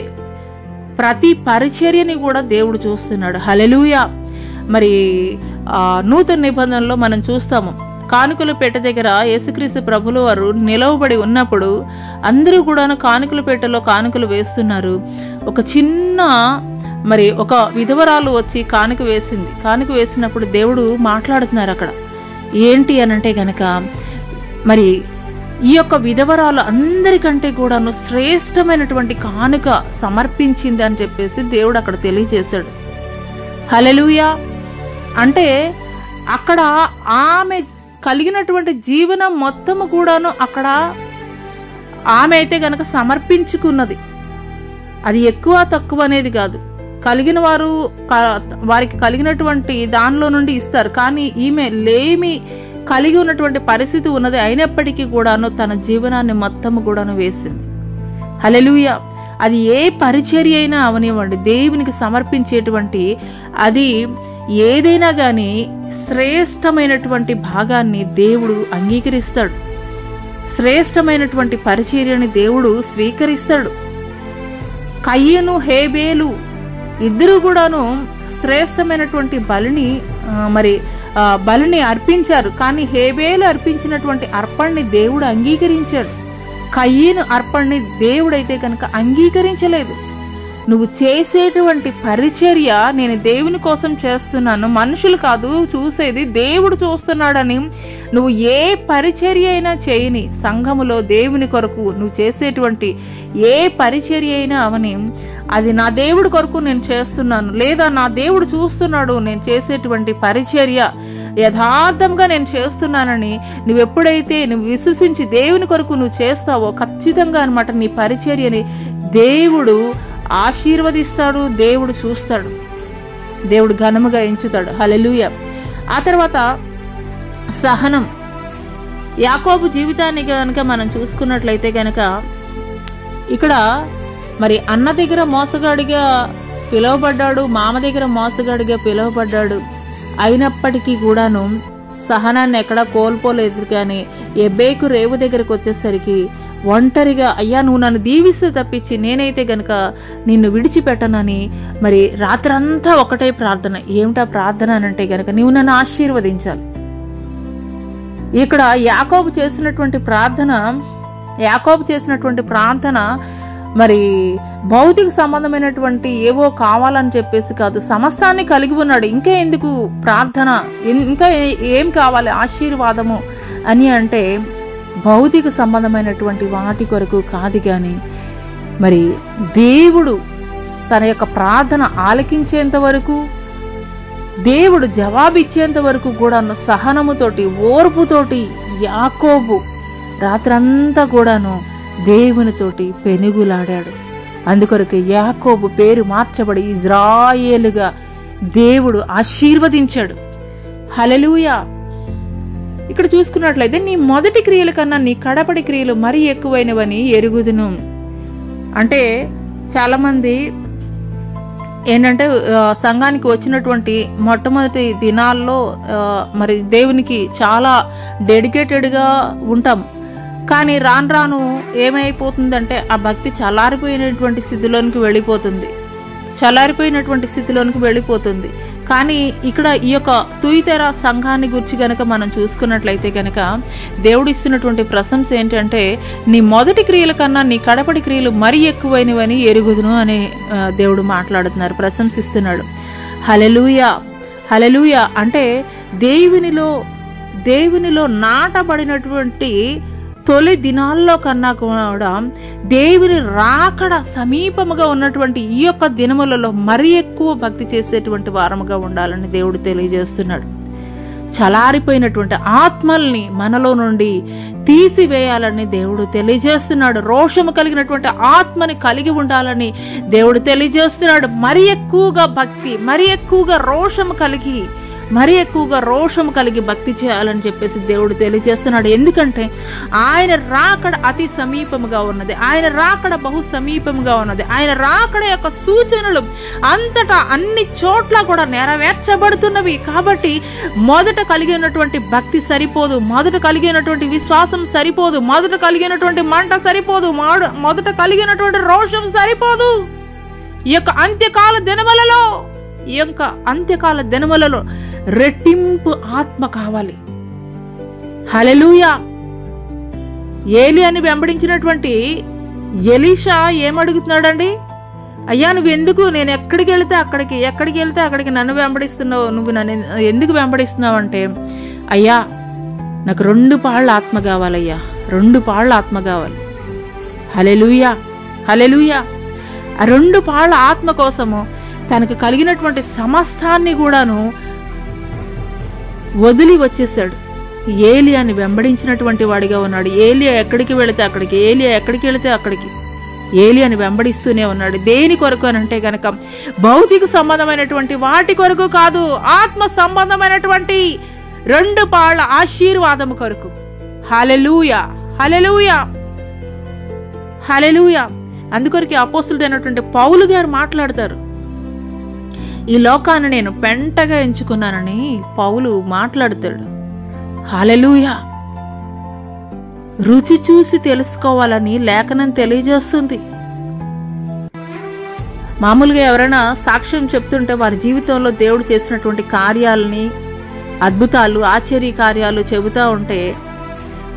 ప్రతి పరిచర్యని కూడా దేవుడు చూస్తున్నాడు. హల్లెలూయా. మరి నూతన నిబంధనలో మనం చూస్తాము, కానుకల పెట్టె దగ్గర యేసుక్రీస్తు ప్రభులు వారు నిలవబడి ఉన్నప్పుడు అందరూ కూడా కానుకల పెట్టెలో కానుకలు వేస్తున్నారు. ఒక చిన్న ఒక విధవరాలు వచ్చి కానుక వేసింది. కానుక వేసినప్పుడు దేవుడు మాట్లాడుతున్నారు అక్కడ. ఏంటి అనంటే గనక ఈ యొక్క విధవరాలు అందరికంటే కూడాను శ్రేష్టమైనటువంటి కానుక సమర్పించింది అని చెప్పేసి దేవుడు అక్కడ తెలియజేశాడు. హల్లెలూయా. అంటే అక్కడ ఆమె కలిగినటువంటి జీవనం మొత్తము కూడాను అక్కడ ఆమె అయితే గనక సమర్పించుకున్నది. అది ఎక్కువ తక్కువ అనేది కాదు. కలిగిన వారు వారికి కలిగినటువంటి దానిలో నుండి ఇస్తారు. కానీ ఈమె లేమి కలిగి ఉన్నటువంటి పరిస్థితి ఉన్నది, అయినప్పటికీ కూడాను తన జీవనాన్ని మొత్తము కూడాను వేసింది. హల్లెలూయా. అది ఏ పరిచర్య అయినా అవనివ్వండి, దేవునికి సమర్పించేటువంటి అది ఏదైనా కానీ శ్రేష్టమైనటువంటి భాగాన్ని దేవుడు అంగీకరిస్తాడు. శ్రేష్టమైనటువంటి పరిచర్యని దేవుడు స్వీకరిస్తాడు. కయ్యను హేబేలు ఇద్దరు కూడాను శ్రేష్టమైనటువంటి బలిని అర్పించారు. కానీ హేబేలు అర్పించినటువంటి అర్పణని దేవుడు అంగీకరించాడు. కయ్యను అర్పణని దేవుడైతే కనుక అంగీకరించలేదు. నువ్వు చేసేటువంటి పరిచర్య నేను దేవుని కోసం చేస్తున్నాను, మనుషులు కాదు చూసేది, దేవుడు చూస్తున్నాడని నువ్వు ఏ పరిచర్య అయినా చేయని, సంఘములో దేవుని కొరకు నువ్వు చేసేటువంటి ఏ పరిచర్య అయినా అవని, అది నా దేవుడి కొరకు నేను చేస్తున్నాను, లేదా నా దేవుడు చూస్తున్నాడు నేను చేసేటువంటి పరిచర్య యథార్థంగా నేను చేస్తున్నానని నువ్వు ఎప్పుడైతే నువ్వు విశ్వసించి దేవుని కొరకు నువ్వు చేస్తావో ఖచ్చితంగా అన్నమాట నీ పరిచర్యని దేవుడు ఆశీర్వదిస్తాడు, దేవుడు చూస్తాడు, దేవుడు ఘనముగా ఎంచుతాడు. హల్లెలూయా. ఆ తర్వాత సహనం. యాకోబు జీవితాన్ని కనుక మనం చూసుకున్నట్లయితే కనుక ఇక్కడ అన్న దగ్గర మోసగాడిగా పిలువబడ్డాడు, మామ దగ్గర మోసగాడిగా పిలువబడ్డాడు. అయినప్పటికీ కూడాను సహనాన్ని ఎక్కడా కోల్పోలేదు. కానీ ఎబ్బేకు రేవు దగ్గరకు వచ్చేసరికి ఒంటరిగా, అయ్యా నువ్వు నన్ను దీవిస్తే తప్పించి నేనైతే గనక నిన్ను విడిచిపెట్టనని రాత్రంతా ఒకటే ప్రార్థన. ఏమిటా ప్రార్థన అనంటే గనక నీవు నన్ను ఆశీర్వదించాలి. ఇక్కడ యాకోబు చేసినటువంటి ప్రార్థన భౌతిక సంబంధమైనటువంటి ఏవో కావాలని చెప్పేసి కాదు, సమస్తాన్ని కలిగి ఉన్నాడు. ఇంకా ఎందుకు ప్రార్థన, ఇంకా ఏం కావాలి ఆశీర్వాదము అని అంటే భౌతిక సంబంధమైనటువంటి వాటి కొరకు కాదు. కానీ దేవుడు తన యొక్క ప్రార్థన ఆలకించేంత వరకు, దేవుడు జవాబిచ్చేంత వరకు కూడా సహనముతోటి ఓర్పుతోటి యాకోబు రాత్రంతా కూడాను దేవునితోటి పెనుగులాడాడు. అందుకొరకు యాకోబు పేరు మార్చబడి ఇజ్రాయేలుగా దేవుడు ఆశీర్వదించాడు. హల్లెలూయా. ఇక్కడ చూసుకున్నట్లయితే నీ మొదటి క్రియల కన్నా నీ కడపడి క్రియలు మరీ ఎక్కువైనవని ఎరుగుదును. అంటే చాలా మంది ఏంటంటే సంఘానికి వచ్చినటువంటి మొట్టమొదటి దినాల్లో దేవునికి చాలా డెడికేటెడ్గా ఉంటాం. కానీ రాను రాను ఏమైపోతుందంటే ఆ భక్తి చల్లారిపోయినటువంటి స్థితిలోనికి వెళ్ళిపోతుంది. కానీ ఇక్కడ ఈ యొక్క తుయితెర సంఘాన్ని గురించి గనక మనం చూసుకున్నట్లయితే గనక దేవుడు ఇస్తున్నటువంటి ప్రశంస ఏంటంటే నీ మొదటి క్రియల కన్నా నీ కడపడి క్రియలు మరీ ఎక్కువైనవని ఎరుగుదును అని దేవుడు మాట్లాడుతున్నారు, ప్రశంసిస్తున్నాడు. హల్లెలూయా. హల్లెలూయా. అంటే దేవునిలో నాటబడినటువంటి తొలి దినాల్లో కన్నా కూడా దేవుని రాకడ సమీపముగా ఉన్నటువంటి ఈ యొక్క దినములలో మరీ ఎక్కువ భక్తి చేసేటువంటి వారముగా ఉండాలని దేవుడు తెలియజేస్తున్నాడు. చలారిపోయినటువంటి ఆత్మల్ని మనలో నుండి తీసివేయాలని దేవుడు తెలియజేస్తున్నాడు. రోషము కలిగినటువంటి ఆత్మని కలిగి ఉండాలని దేవుడు తెలియజేస్తున్నాడు. మరీ ఎక్కువగా భక్తి, మరీ ఎక్కువగా రోషము కలిగి భక్తి చేయాలని చెప్పేసి దేవుడు తెలియజేస్తున్నాడు. ఎందుకంటే ఆయన రాకడ అతి సమీపముగా ఉన్నది, ఆయన రాకడ బహు సమీపముగా ఉన్నది. ఆయన రాకడ యొక్క సూచనలు అంతటా అన్ని చోట్ల కూడా నెరవేర్చబడుతున్నవి. కాబట్టి మొదట కలిగినటువంటి భక్తి సరిపోదు, మొదట కలిగినటువంటి విశ్వాసం సరిపోదు, మొదట కలిగినటువంటి మంట సరిపోదు, మొదట కలిగినటువంటి రోషం సరిపోదు. ఈ యొక్క అంత్యకాల దినములలో రెట్టింపు ఆత్మ కావాలి. హల్లెలూయా. ఏలియాని వెంబడించినటువంటి ఎలీషా ఏమడుగుతున్నాడండి? అయ్యా నువ్వు ఎందుకు, నేను ఎక్కడికి వెళ్తే అక్కడికి నన్ను వెంబడిస్తున్నావు, నువ్వు నన్ను ఎందుకు వెంబడిస్తున్నావు అంటే, అయ్యా నాకు 2 పాళ్ళ ఆత్మ కావాలయ్యా, 2 పాళ్ళ ఆత్మ కావాలి. హల్లెలూయా, హల్లెలూయా. ఆ 2 పాళ్ళ ఆత్మ కోసము తనకు కలిగినటువంటి సమస్తాన్ని కూడాను వదిలి వచ్చేసాడు. ఏలియాని వెంబడించినటువంటి వాడిగా ఉన్నాడు. ఏలియా ఎక్కడికి వెళితే అక్కడికి ఏలియాని వెంబడిస్తూనే ఉన్నాడు. దేని కొరకు అని అంటే గనక భౌతిక సంబంధమైనటువంటి వాటి కొరకు కాదు, ఆత్మ సంబంధమైనటువంటి 2 పాళ్ళ ఆశీర్వాదము కొరకు. హల్లెలూయా, హల్లెలూయా, హల్లెలూయా. అందుకొరకు అపోస్తలుడైనటువంటి పౌలు గారు మాట్లాడతారు, ఈ లోకాన్ని నేను పెంటగా ఎంచుకున్నానని పౌలు మాట్లాడతాడు. హల్లెలూయా. రుచి చూసి తెలుసుకోవాలని లేఖనం తెలియజేస్తుంది. మామూలుగా ఎవరైనా సాక్ష్యం చెప్తుంటే వారి జీవితంలో దేవుడు చేసినటువంటి కార్యాలని, అద్భుతాలు, ఆశ్చర్య కార్యాలు చెబుతూ ఉంటే,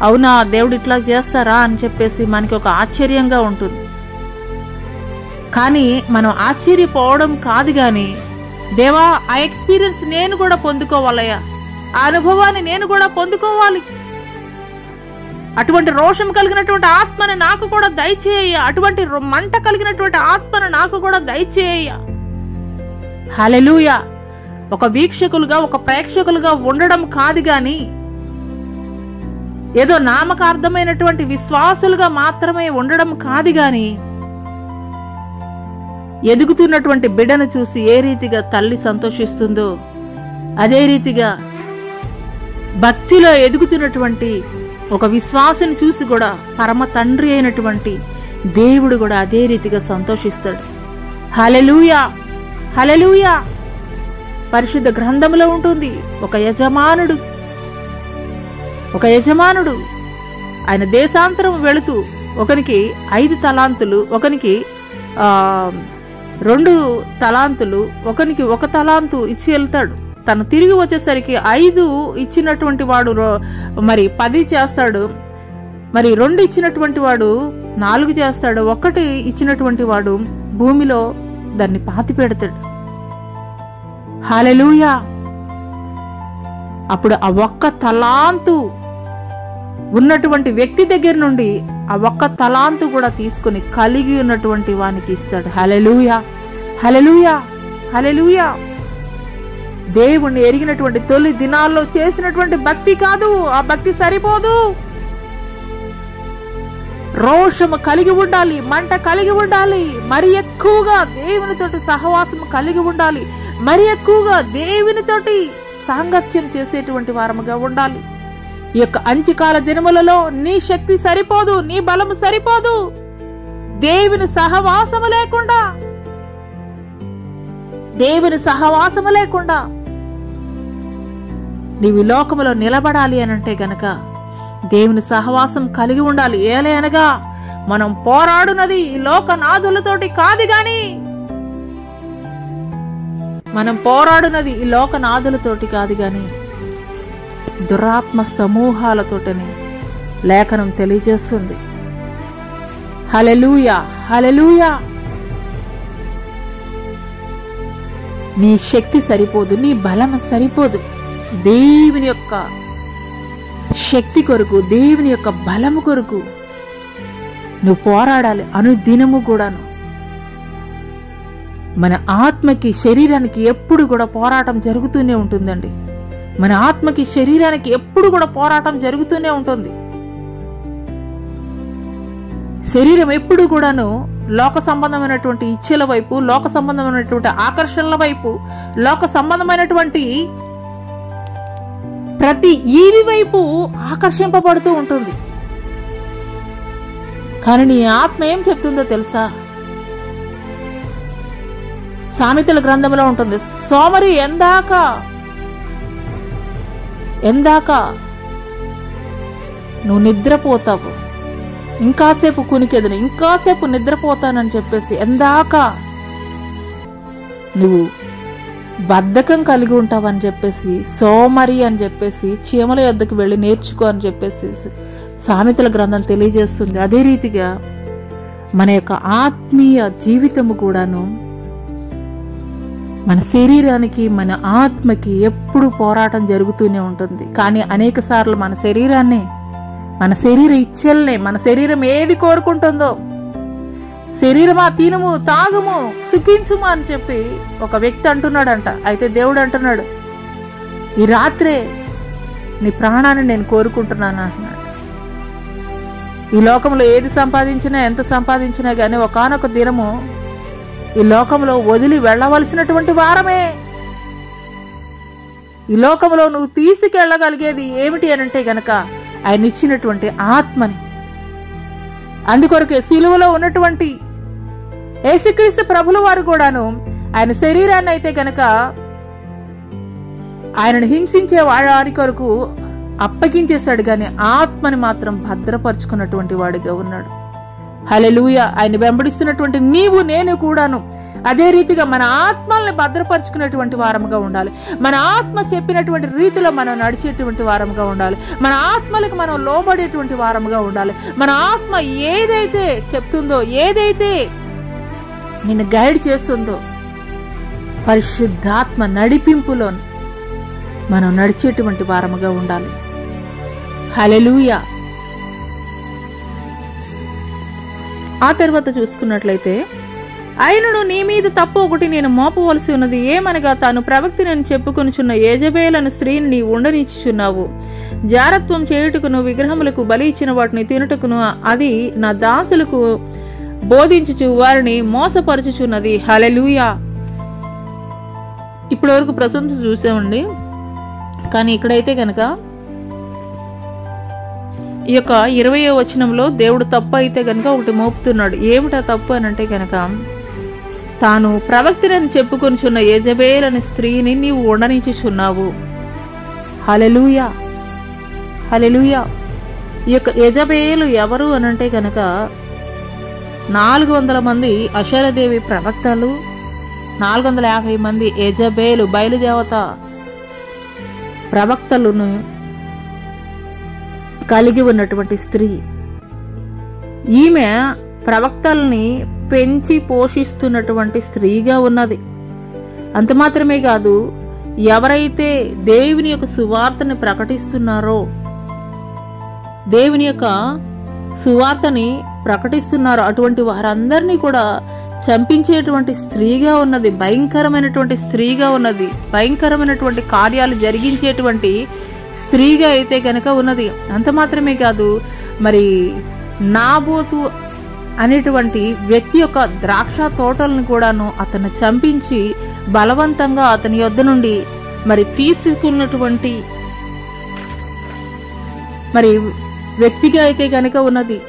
అవునా దేవుడు ఇట్లా చేస్తారా అని చెప్పేసి మనకి ఒక ఆశ్చర్యంగా ఉంటుంది. కానీ మనం ఆశ్చర్యపోవడం కాదు, కానీ దేవా ఆ ఎక్స్పీరియన్స్ నేను కూడా పొందుకోవాలయ్యా, ఆ అనుభవాన్ని నేను కూడా పొందుకోవాలి, అటువంటి రోషం కలిగినటువంటి ఆత్మను నాకు కూడా దయచేయ, అటువంటి మంట కలిగినటువంటి ఆత్మను నాకు కూడా దయచేయ. హల్లెలూయా. ఒక వీక్షకులుగా, ఒక ప్రేక్షకులుగా ఉండడం కాదు, గాని ఏదో నామకార్థమైనటువంటి విశ్వాసులుగా మాత్రమే ఉండడం కాదు, గాని ఎదుగుతున్నటువంటి బిడ్డను చూసి ఏ రీతిగా తల్లి సంతోషిస్తుందో అదే రీతిగా భక్తిలో ఎదుగుతున్నటువంటి ఒక విశ్వాసిని చూసి కూడా పరమ తండ్రి అయినటువంటి దేవుడు కూడా అదే రీతిగా సంతోషిస్తాడు. హల్లెలూయా, హల్లెలూయా. పరిశుద్ధ గ్రంథంలో ఉంటుంది, ఒక యజమానుడు ఆయన దేశాంతరం వెళుతూ ఒకనికి 5 తలాంతులు, ఒకనికి 2 తలాంతులు, ఒకనికి 1 తలాంతు ఇచ్చి వెళ్తాడు. తను తిరిగి వచ్చేసరికి 5 ఇచ్చినటువంటి వాడు మరి 10 చేస్తాడు, మరి 2 ఇచ్చినటువంటి వాడు 4 చేస్తాడు, 1 ఇచ్చినటువంటి వాడు భూమిలో దాన్ని పాతి పెడతాడు. హల్లెలూయా. అప్పుడు ఆ 1 తలాంతు ఉన్నటువంటి వ్యక్తి దగ్గర నుండి ఆ 1 తలాంతు కూడా తీసుకుని కలిగి ఉన్నటువంటి వానికి ఇస్తాడు. హల్లెలూయా, హల్లెలూయా, హల్లెలూయా. దేవుణ్ణి ఎరిగినటువంటి తొలి దినాల్లో చేసినటువంటి భక్తి కాదు, ఆ భక్తి సరిపోదు. రోషము కలిగి ఉండాలి, మంట కలిగి ఉండాలి, మరి ఎక్కువగా దేవునితోటి సహవాసం కలిగి ఉండాలి, మరి ఎక్కువగా దేవునితోటి సాంగత్యం చేసేటువంటి వారముగా ఉండాలి. ఈ యొక్క అంత్యకాల దినములలో నీ శక్తి సరిపోదు, నీ బలము సరిపోదు. దేవుని సహవాసము లేకుండా నీవు లోకములో నిలబడాలి అనంటే గనక దేవుని సహవాసం కలిగి ఉండాలి. ఏలే అనగా మనం పోరాడునది ఈ లోకనాథులతోటి కాదు, గాని దురాత్మ సమూహాలతోటని లేఖనం తెలియజేస్తుంది. హల్లెలూయా, హల్లెలూయా. నీ శక్తి సరిపోదు, నీ బలం సరిపోదు. దేవుని యొక్క శక్తి కొరకు, దేవుని యొక్క బలము కొరకు నువ్వు పోరాడాలి అనుదినము కూడాను. మన ఆత్మకి, శరీరానికి ఎప్పుడు కూడా పోరాటం జరుగుతూనే ఉంటుందండి. మన ఆత్మకి, శరీరానికి ఎప్పుడు కూడా పోరాటం జరుగుతూనే ఉంటుంది. శరీరం ఎప్పుడు కూడాను లోక సంబంధమైనటువంటి ఇచ్ఛల వైపు, లోక సంబంధమైనటువంటి ఆకర్షణల వైపు, లోక సంబంధమైనటువంటి ప్రతి ఈవి వైపు ఆకర్షింపబడుతూ ఉంటుంది. కానీ నీ ఆత్మ ఏం చెప్తుందో తెలుసా? సామెతల గ్రంథంలో ఉంటుంది, సోమరి ఎందాక నువ్వు నిద్రపోతావు, ఇంకాసేపు కునికెదను, ఇంకాసేపు నిద్రపోతానని చెప్పేసి ఎందాక నువ్వు బద్ధకం కలిగి ఉంటావని చెప్పేసి, సోమరి అని చెప్పేసి, చీమల యొద్దకు వెళ్ళి నేర్చుకో అని చెప్పేసి సామెతల గ్రంథం తెలియజేస్తుంది. అదే రీతిగా మన యొక్క ఆత్మీయ జీవితము కూడాను మన శరీరానికి, మన ఆత్మకి ఎప్పుడు పోరాటం జరుగుతూనే ఉంటుంది. కానీ అనేక సార్లు మన శరీరాన్ని, మన శరీర ఇచ్చల్నే, మన శరీరం ఏది కోరుకుంటుందో, శరీరమా తినుము, తాగుము, సుఖించుము అని చెప్పి ఒక వ్యక్తి అంటున్నాడంట. అయితే దేవుడు అంటున్నాడు, ఈ రాత్రే నీ ప్రాణాన్ని నేను కోరుకుంటున్నాను అంటున్నాడు. ఈ లోకంలో ఏది సంపాదించినా, ఎంత సంపాదించినా కానీ ఒకానొక దినము ఈ లోకంలో వదిలి వెళ్ళవలసినటువంటి వారమే. ఈ లోకంలో నువ్వు తీసుకెళ్ళగలిగేది ఏమిటి అని అంటే గనక ఆయన ఇచ్చినటువంటి ఆత్మని. అందుకొరకే సిలువలో ఉన్నటువంటి యేసుక్రీస్తు ప్రభుల వారు కూడాను ఆయన శరీరాన్ని అయితే గనక ఆయనను హింసించే వాడి కొరకు అప్పగించేశాడు, కానీ ఆత్మని మాత్రం భద్రపరుచుకున్నటువంటి వాడిగా ఉన్నాడు. హల్లెలూయా. ఆయన వెంబడిస్తున్నటువంటి నీవు నేను కూడాను అదే రీతిగా మన ఆత్మల్ని భద్రపరుచుకునేటువంటి వారముగా ఉండాలి. మన ఆత్మ చెప్పినటువంటి రీతిలో మనం నడిచేటువంటి వారముగా ఉండాలి. మన ఆత్మలకు మనం లోబడేటువంటి వారముగా ఉండాలి. మన ఆత్మ ఏదైతే చెప్తుందో, ఏదైతే నిన్ను గైడ్ చేస్తుందో, పరిశుద్ధాత్మ నడిపింపులో మనం నడిచేటువంటి వారముగా ఉండాలి. హల్లెలూయా. ఆ తర్వాత చూసుకున్నట్లయితే, అయినను నీ మీద తప్పు ఒకటి నేను మోపవలసి ఉన్నది. ఏమనగా తాను ప్రవక్తి నేను చెప్పుకొనుచున్న యెజబెలను స్త్రీని నీ ఉండనిచ్చుచున్నావు. జారత్వం చేయుటకును, విగ్రహములకు బలి ఇచ్చిన వాటిని తినుటకును అది నా దాసులకు బోధించుచు వారిని మోసపరచుచున్నది. హల్లెలూయా. ఇప్పటి వరకు ప్రశంస చూసామండి. కానీ ఇక్కడైతే గనక ఈ యొక్క 20వ వచనంలో దేవుడు తప్పు అయితే గనక ఒకటి మోపుతున్నాడు. ఏమిటా తప్పు అని అంటే గనక, తాను ప్రవక్తిని చెప్పుకొనిచున్న యెజబెల్ అనే స్త్రీని నీవు ఉండనిచ్చుచున్నావు. హల్లెలూయా, హల్లెలూయా. ఈ యొక్క యెజబెలు ఎవరు అనంటే గనక 400 మంది అషరదేవి ప్రవక్తలు, 450 మంది యెజబెలు బయలుదేవత ప్రవక్తలను కలిగి ఉన్నటువంటి స్త్రీ. ఈమె ప్రవక్తల్ని పెంచి పోషిస్తున్నటువంటి స్త్రీగా ఉన్నది. అంత మాత్రమే కాదు, ఎవరైతే దేవుని యొక్క సువార్తని ప్రకటిస్తున్నారో, దేవుని యొక్క సువార్తని ప్రకటిస్తున్నారో అటువంటి వారందరినీ కూడా చంపించేటువంటి స్త్రీగా ఉన్నది. భయంకరమైనటువంటి స్త్రీగా ఉన్నది. భయంకరమైనటువంటి కార్యాలు జరిగించేటువంటి స్త్రీగా అయితే గనక ఉన్నది. అంత మాత్రమే కాదు, మరి నాబోతు అనేటువంటి వ్యక్తి యొక్క ద్రాక్ష తోటలను కూడాను అతను చంపించి బలవంతంగా అతని యొద్ద నుండి మరి తీసుకున్నటువంటి మరి వ్యక్తిగా అయితే గనక ఉన్నది.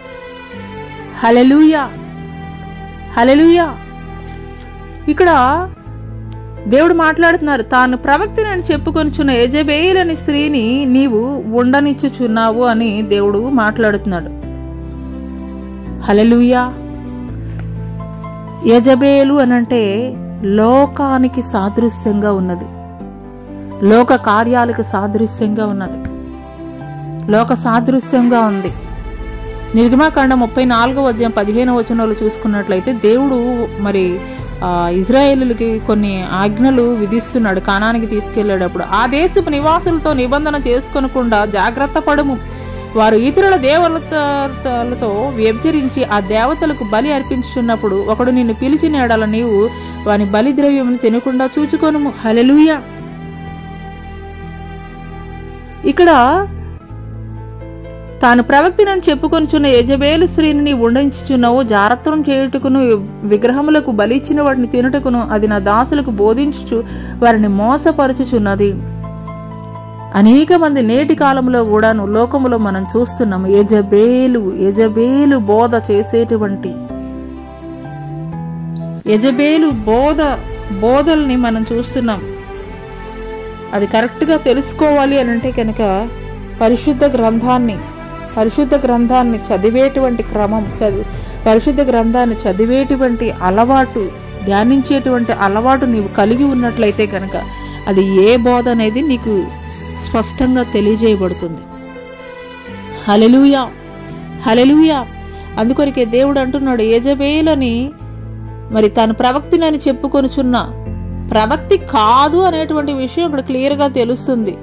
హల్లెలూయా, హల్లెలూయా. ఇక్కడ దేవుడు మాట్లాడుతున్నారు, తాను ప్రవక్తిని అని చెప్పుకొనిచున్న యెజబెల్ అనే స్త్రీని నీవు ఉండనిచ్చుచున్నావు అని దేవుడు మాట్లాడుతున్నాడు. హల్లెలూయా. యెజబెలు అనంటే లోకానికి సాదృశ్యంగా ఉన్నది, లోక కార్యాలకు సాదృశ్యంగా ఉన్నది, లోక సాదృశ్యంగా ఉంది. నిర్గమాకాండం 34వ అధ్యాయం 15వ వచనంలో చూసుకున్నట్లయితే దేవుడు మరి ఇజ్రాయేలులకి కొన్ని ఆజ్ఞలు విధిస్తున్నాడు. కానానికి తీసుకెళ్లేటప్పుడు ఆ దేశపు నివాసులతో నిబంధన చేసుకొనకుండా జాగ్రత్త పడము. వారు ఇతరుల దేవతలతో వ్యభిచరించి ఆ దేవతలకు బలి అర్పించుచున్నప్పుడు ఒకడు నిన్ను పిలిచిన ఎడల నీవు వాని బలి ద్రవ్యమును తినకుండా చూచుకొనుము. హల్లెలూయా. ఇక్కడ తాను ప్రవక్తిని చెప్పుకొనిచున్న యెజబెలు స్త్రీని నీ ఉండించుచున్నావు. జారత్వం చేయుటకును, విగ్రహములకు బలి ఇచ్చిన వాటిని తినుటకును అది నా దాసులకు బోధించుచు వారిని మోసపరచుచున్నది. అనేక మంది నేటి కాలంలో కూడాను లోకములో మనం చూస్తున్నాము యెజబెలు బోధ చేసేటువంటి యెజబెలు బోధల్ని మనం చూస్తున్నాం. అది కరెక్ట్గా తెలుసుకోవాలి అని అంటే కనుక పరిశుద్ధ గ్రంథాన్ని చదివేటువంటి క్రమం, పరిశుద్ధ గ్రంథాన్ని చదివేటువంటి అలవాటు ధ్యానించేటువంటి అలవాటు నీవు కలిగి ఉన్నట్లయితే కనుక అది ఏ బోధ అనేది నీకు స్పష్టంగా తెలియజేయబడుతుంది. హల్లెలూయా, హల్లెలూయా. అందుకొరకే దేవుడు అంటున్నాడు, యెజబేలని మరి తాను ప్రవక్తినని చెప్పుకొనుచున్న ప్రవక్తి కాదు అనేటువంటి విషయం ఇక్కడ క్లియర్గా తెలుస్తుంది.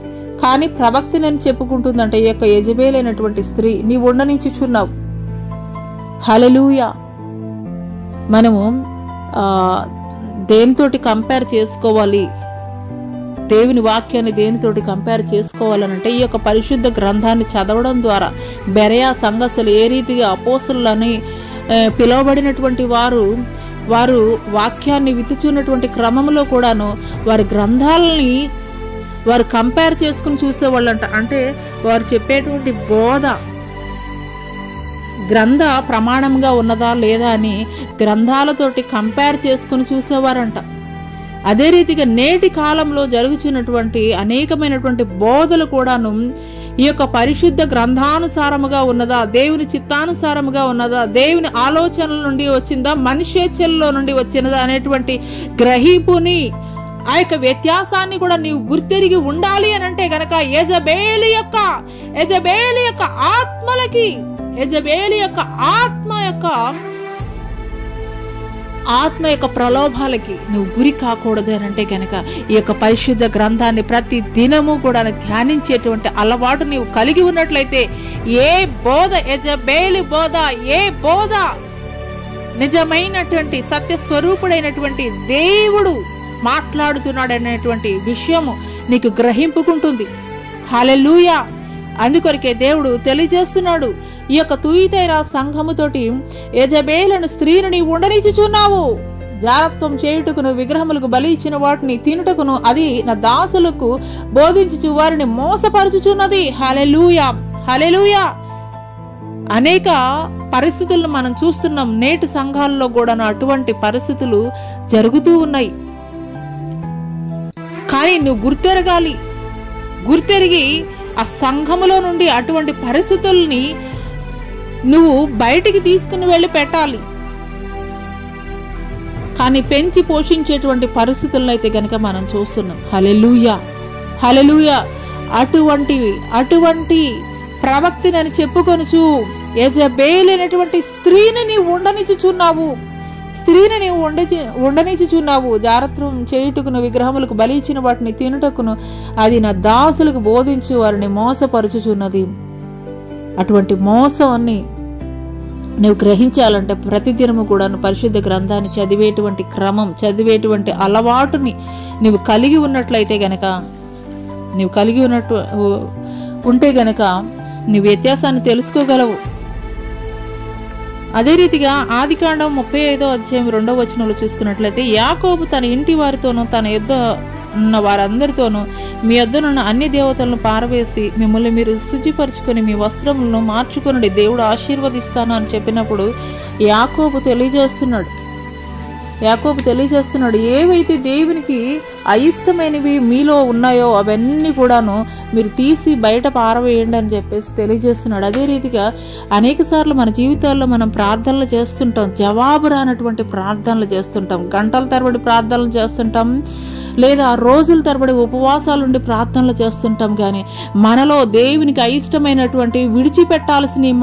కానీ ప్రవక్తినని చెప్పుకుంటుందంటే ఈ యొక్క యెజబేల్ అయినటువంటి స్త్రీ నీవు ఉండనించుచున్నావు. హల్లెలూయా. మనము దేనితోటి కంపేర్ చేసుకోవాలి, దేవుని వాక్యాన్ని దేనితోటి కంపేర్ చేసుకోవాలనంటే ఈ యొక్క పరిశుద్ధ గ్రంథాన్ని చదవడం ద్వారా బెరయా సంఘస్థులు ఏ రీతిగా అపోస్తలులని పిలువబడినటువంటి వారు వాక్యాన్ని విత్తుచున్నటువంటి క్రమంలో కూడాను వారి గ్రంథాలని వారు కంపేర్ చేసుకుని చూసేవాళ్ళంట. అంటే వారు చెప్పేటువంటి బోధ గ్రంథ ప్రమాణంగా ఉన్నదా లేదా అని గ్రంథాలతోటి కంపేర్ చేసుకుని చూసేవారంట. అదే రీతిగా నేటి కాలంలో జరుగుతున్నటువంటి అనేకమైనటువంటి బోధలు కూడాను ఈ యొక్క పరిశుద్ధ గ్రంథానుసారముగా ఉన్నదా, దేవుని చిత్తానుసారముగా ఉన్నదా, దేవుని ఆలోచనల నుండి వచ్చిందా, మనుష్యేచ్ఛల్లో నుండి వచ్చినదా అనేటువంటి గ్రహింపుని ఆ యొక్క వ్యత్యాసాన్ని కూడా నీవు గుర్తెరిగి ఉండాలి అని అంటే గనక యెజబేలు యొక్క ఆత్మలకి, యెజబేలు యొక్క ఆత్మ యొక్క ప్రలోభాలకి నువ్వు గురి కాకూడదు అని అంటే కనుక ఈ యొక్క పరిశుద్ధ గ్రంథాన్ని ప్రతి దినము కూడా ధ్యానించేటువంటి అలవాటు నీవు కలిగి ఉన్నట్లయితే ఏ బోధ యెజబేలు బోధ, ఏ బోధ నిజమైనటువంటి సత్యస్వరూపుడైనటువంటి దేవుడు మాట్లాడుతున్నాడు అనేటువంటి విషయము నీకు గ్రహింపుకుంటుంది. హల్లెలూయా. అందుకొరకే దేవుడు తెలియజేస్తున్నాడు, ఈ యొక్క తుయితైరా సంఘముతోటి యెజబేలను స్త్రీని నీవు ఉండనిచ్చుచున్నావు. జారత్వం చేయుటకును విగ్రహములకు బలి ఇచ్చిన వాటిని తినుటకును అది నా దాసులకు బోధించుచు వారిని మోసపరచుచున్నది. హల్లెలూయా, హల్లెలూయా. అనేక పరిస్థితులను మనం చూస్తున్నాం. నేటి సంఘాల్లో కూడా అటువంటి పరిస్థితులు జరుగుతూ ఉన్నాయి. కానీ నువ్వు గుర్తెరిగి ఆ సంఘములో నుండి అటువంటి పరిస్థితుల్ని నువ్వు బయటికి తీసుకుని వెళ్ళి పెట్టాలి. కానీ పెంచి పోషించేటువంటి పరిస్థితులను అయితే గనక మనం చూస్తున్నాం. హల్లెలూయా, హల్లెలూయా. అటువంటి ప్రవక్తినని చెప్పుకొనుచు యెజబేలు అనేటువంటి స్త్రీని నీవు ఉండనిచ్చుచున్నావు. జారత్వం చేయుటకును విగ్రహములకు బలి ఇచ్చిన వాటిని తినుటకును అది నా దాసులకు బోధించు వారిని మోసపరుచుచున్నది. అటువంటి మోసాన్ని నువ్వు గ్రహించాలంటే ప్రతిదినము కూడా పరిశుద్ధ గ్రంథాన్ని చదివేటువంటి క్రమం, చదివేటువంటి అలవాటుని నువ్వు కలిగి ఉన్నట్లయితే గనక, ఉంటే గనక నీ వ్యత్యాసాన్ని తెలుసుకోగలవు. అదే రీతిగా ఆదికాండం 35వ అధ్యాయం 2వ వచనంలో చూసుకున్నట్లయితే యాకోబు తన ఇంటి వారితోనూ తన యొద్ద ఉన్న వారందరితోనూ మీ యొద్దనున్న అన్ని దేవతలను పారవేసి మిమ్మల్ని మీరు శుచిపరుచుకొని మీ వస్త్రములను మార్చుకొనుడి, దేవుడు ఆశీర్వదిస్తాను అని చెప్పినప్పుడు యాకోబు తెలియజేస్తున్నాడు ఏవైతే దేవునికి అయిష్టమైనవి మీలో ఉన్నాయో అవన్నీ కూడాను మీరు తీసి బయట పారవేయండి అని చెప్పేసి తెలియజేస్తున్నాడు. అదే రీతిగా అనేక సార్లు మన జీవితాల్లో మనం ప్రార్థనలు చేస్తుంటాం, జవాబు రానటువంటి ప్రార్థనలు చేస్తుంటాం, గంటల తరబడి ప్రార్థనలు చేస్తుంటాం, లేదా రోజుల తరబడి ఉపవాసాలుండి ప్రార్థనలు చేస్తుంటాం. కానీ మనలో దేవునికి అయిష్టమైనటువంటి విడిచిపెట్టాల్సినవి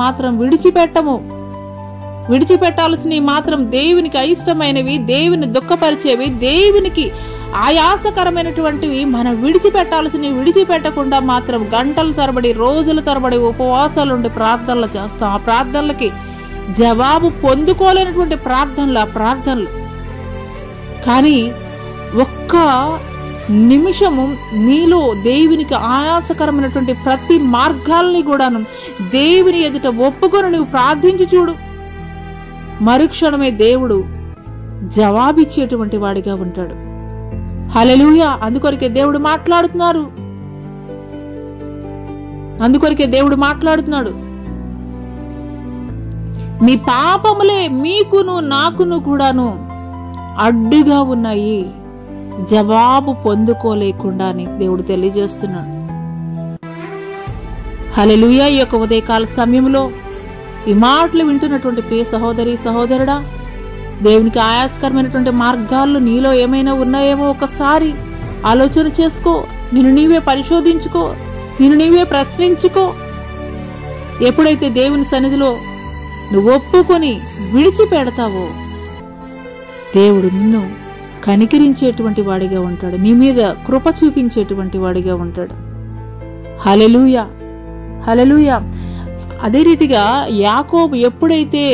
మాత్రం దేవునికి అయిష్టమైనవి, దేవుని దుఃఖపరిచేవి, దేవునికి ఆయాసకరమైనటువంటివి మనం విడిచిపెట్టకుండా మాత్రం గంటల తరబడి రోజుల తరబడి ఉపవాసాలుండి ప్రార్థనలు చేస్తాం. ఆ ప్రార్థనలకి జవాబు పొందుకోలేనటువంటి ప్రార్థనలు. కానీ ఒక్క నిమిషము నీలో దేవునికి ఆయాసకరమైనటువంటి ప్రతి మార్గాల్ని కూడాను దేవుని ఎదుట ఒప్పుకొని నువ్వు ప్రార్థించి చూడు, మరుక్షణమే దేవుడు జవాబిచ్చేటువంటి వాడిగా ఉంటాడు. హల్లెలూయా. అందుకొరకే దేవుడు మాట్లాడుతున్నాడు. మీ పాపములే మీకును నాకును కూడాను అడ్డుగా ఉన్నాయి, జవాబు పొందుకోలేకుండా అని దేవుడు తెలియజేస్తున్నాడు. హల్లెలూయా. ఈ యొక్క ఉదయకాల సమయంలో ఈ మాటలు వింటున్నటువంటి ప్రియ సహోదరి సహోదరుడా, దేవునికి ఆయాస్కరమైనటువంటి మార్గాల్లో నీలో ఏమైనా ఉన్నాయేమో ఒకసారి ఆలోచన చేసుకో. నిన్ను నీవే పరిశోధించుకో, నిన్ను నీవే ప్రశ్నించుకో. ఎప్పుడైతే దేవుని సన్నిధిలో నువ్వు ఒప్పుకొని విడిచిపెడతావో దేవుడు నిన్ను కనికరించేటువంటి వాడిగా ఉంటాడు, నీ మీద కృప చూపించేటువంటి వాడిగా ఉంటాడు. హల్లెలూయా, హల్లెలూయా. అదే రీతిగా యాకోబు ఎప్పుడైతే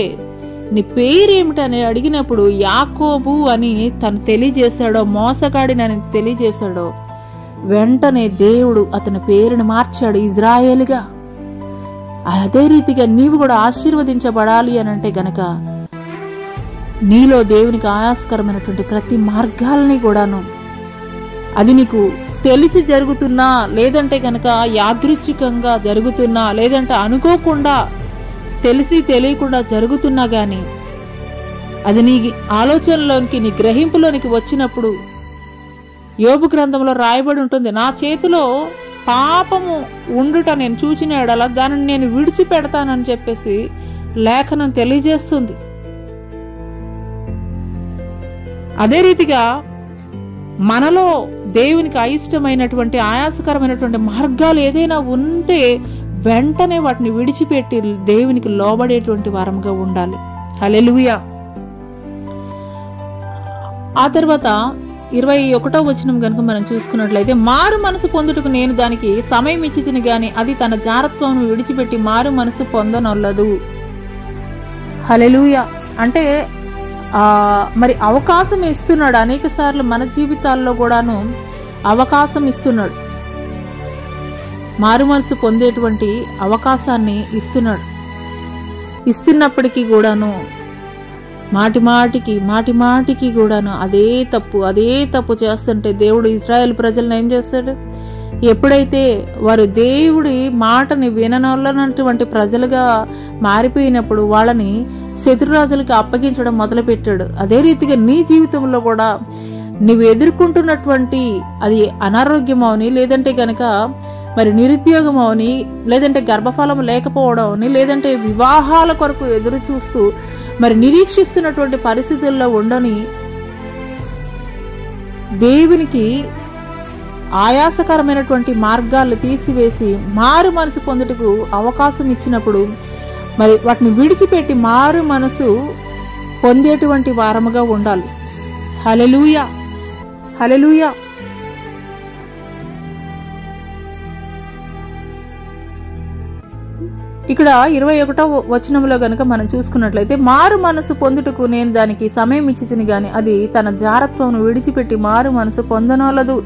నీ పేరేమిటని అడిగినప్పుడు యాకోబు అని తను తెలియజేశాడో, మోసగాడినని తెలియజేశాడో, వెంటనే దేవుడు అతని పేరుని మార్చాడు ఇజ్రాయేలుగా. అదే రీతిగా నీవు కూడా ఆశీర్వదించబడాలి అని అంటే గనక నీలో దేవునికి ఆయాస్కరమైనటువంటి ప్రతి మార్గాల్ని కూడాను, అది నీకు తెలిసి జరుగుతున్నా, లేదంటే గనక యాదృచ్ఛికంగా జరుగుతున్నా, లేదంటే అనుకోకుండా తెలిసి తెలియకుండా జరుగుతున్నా గాని అది నీ ఆలోచనలోనికి, నీ గ్రహింపులోనికి వచ్చినప్పుడు యోబు గ్రంథంలో రాయబడి ఉంటుంది, నా చేతిలో పాపము ఉండుట నేను చూచిన ఎడల దానిని నేను విడిచిపెడతానని చెప్పేసి లేఖనం తెలియజేస్తుంది. అదే రీతిగా మనలో దేవునికి అయిష్టమైనటువంటి ఆయాసకరమైనటువంటి మార్గాలు ఏదైనా ఉంటే వెంటనే వాటిని విడిచిపెట్టి దేవునికి లోబడేటువంటి వారంగా ఉండాలి. హల్లెలూయా. ఆ తర్వాత 21వ వచనం కనుక మనం చూసుకున్నట్లయితే, మారు మనసు పొందుటకు నేను దానికి సమయం ఇచ్చి తిని గాని అది తన జారత్వం విడిచిపెట్టి మారు మనసు పొందనొల్లదు. హల్లెలూయా. అంటే మరి అవకాశం ఇస్తున్నాడు. అనేక సార్లు మన జీవితాల్లో కూడాను అవకాశం ఇస్తున్నాడు, మారు మనసు పొందేటువంటి అవకాశాన్ని ఇస్తున్నాడు. ఇస్తున్నప్పటికీ కూడాను మాటి మాటికి కూడాను అదే తప్పు చేస్తుంటే దేవుడు ఇశ్రాయేలు ప్రజలను ఏం చేస్తాడు? ఎప్పుడైతే వారు దేవుడి మాటని విననొల్లనటువంటి ప్రజలుగా మారిపోయినప్పుడు వాళ్ళని శత్రురాజులకి అప్పగించడం మొదలుపెట్టాడు. అదే రీతిగా నీ జీవితంలో కూడా నువ్వు ఎదుర్కొంటున్నటువంటి అది అనారోగ్యం అవని, లేదంటే గనక మరి నిరుద్యోగం అవని, లేదంటే గర్భఫలం లేకపోవడం అవని, లేదంటే వివాహాల కొరకు ఎదురు చూస్తూ మరి నిరీక్షిస్తున్నటువంటి పరిస్థితుల్లో ఉండని దేవునికి ఆయాసకరమైనటువంటి మార్గాలు తీసివేసి మారు మనసు పొందుటకు అవకాశం ఇచ్చినప్పుడు మరి వాటిని విడిచిపెట్టి మారు మనసు పొందేటువంటి వారముగా ఉండాలి. హల్లెలూయా, హల్లెలూయా. ఇక్కడ 21వ వచనంలో గనుక మనం చూసుకున్నట్లయితే, మారు మనసు పొందుటకు నేను దానికి సమయం ఇచ్చి తిని గాని అది తన జారత్వం విడిచిపెట్టి మారు మనసు పొందనొల్లదు.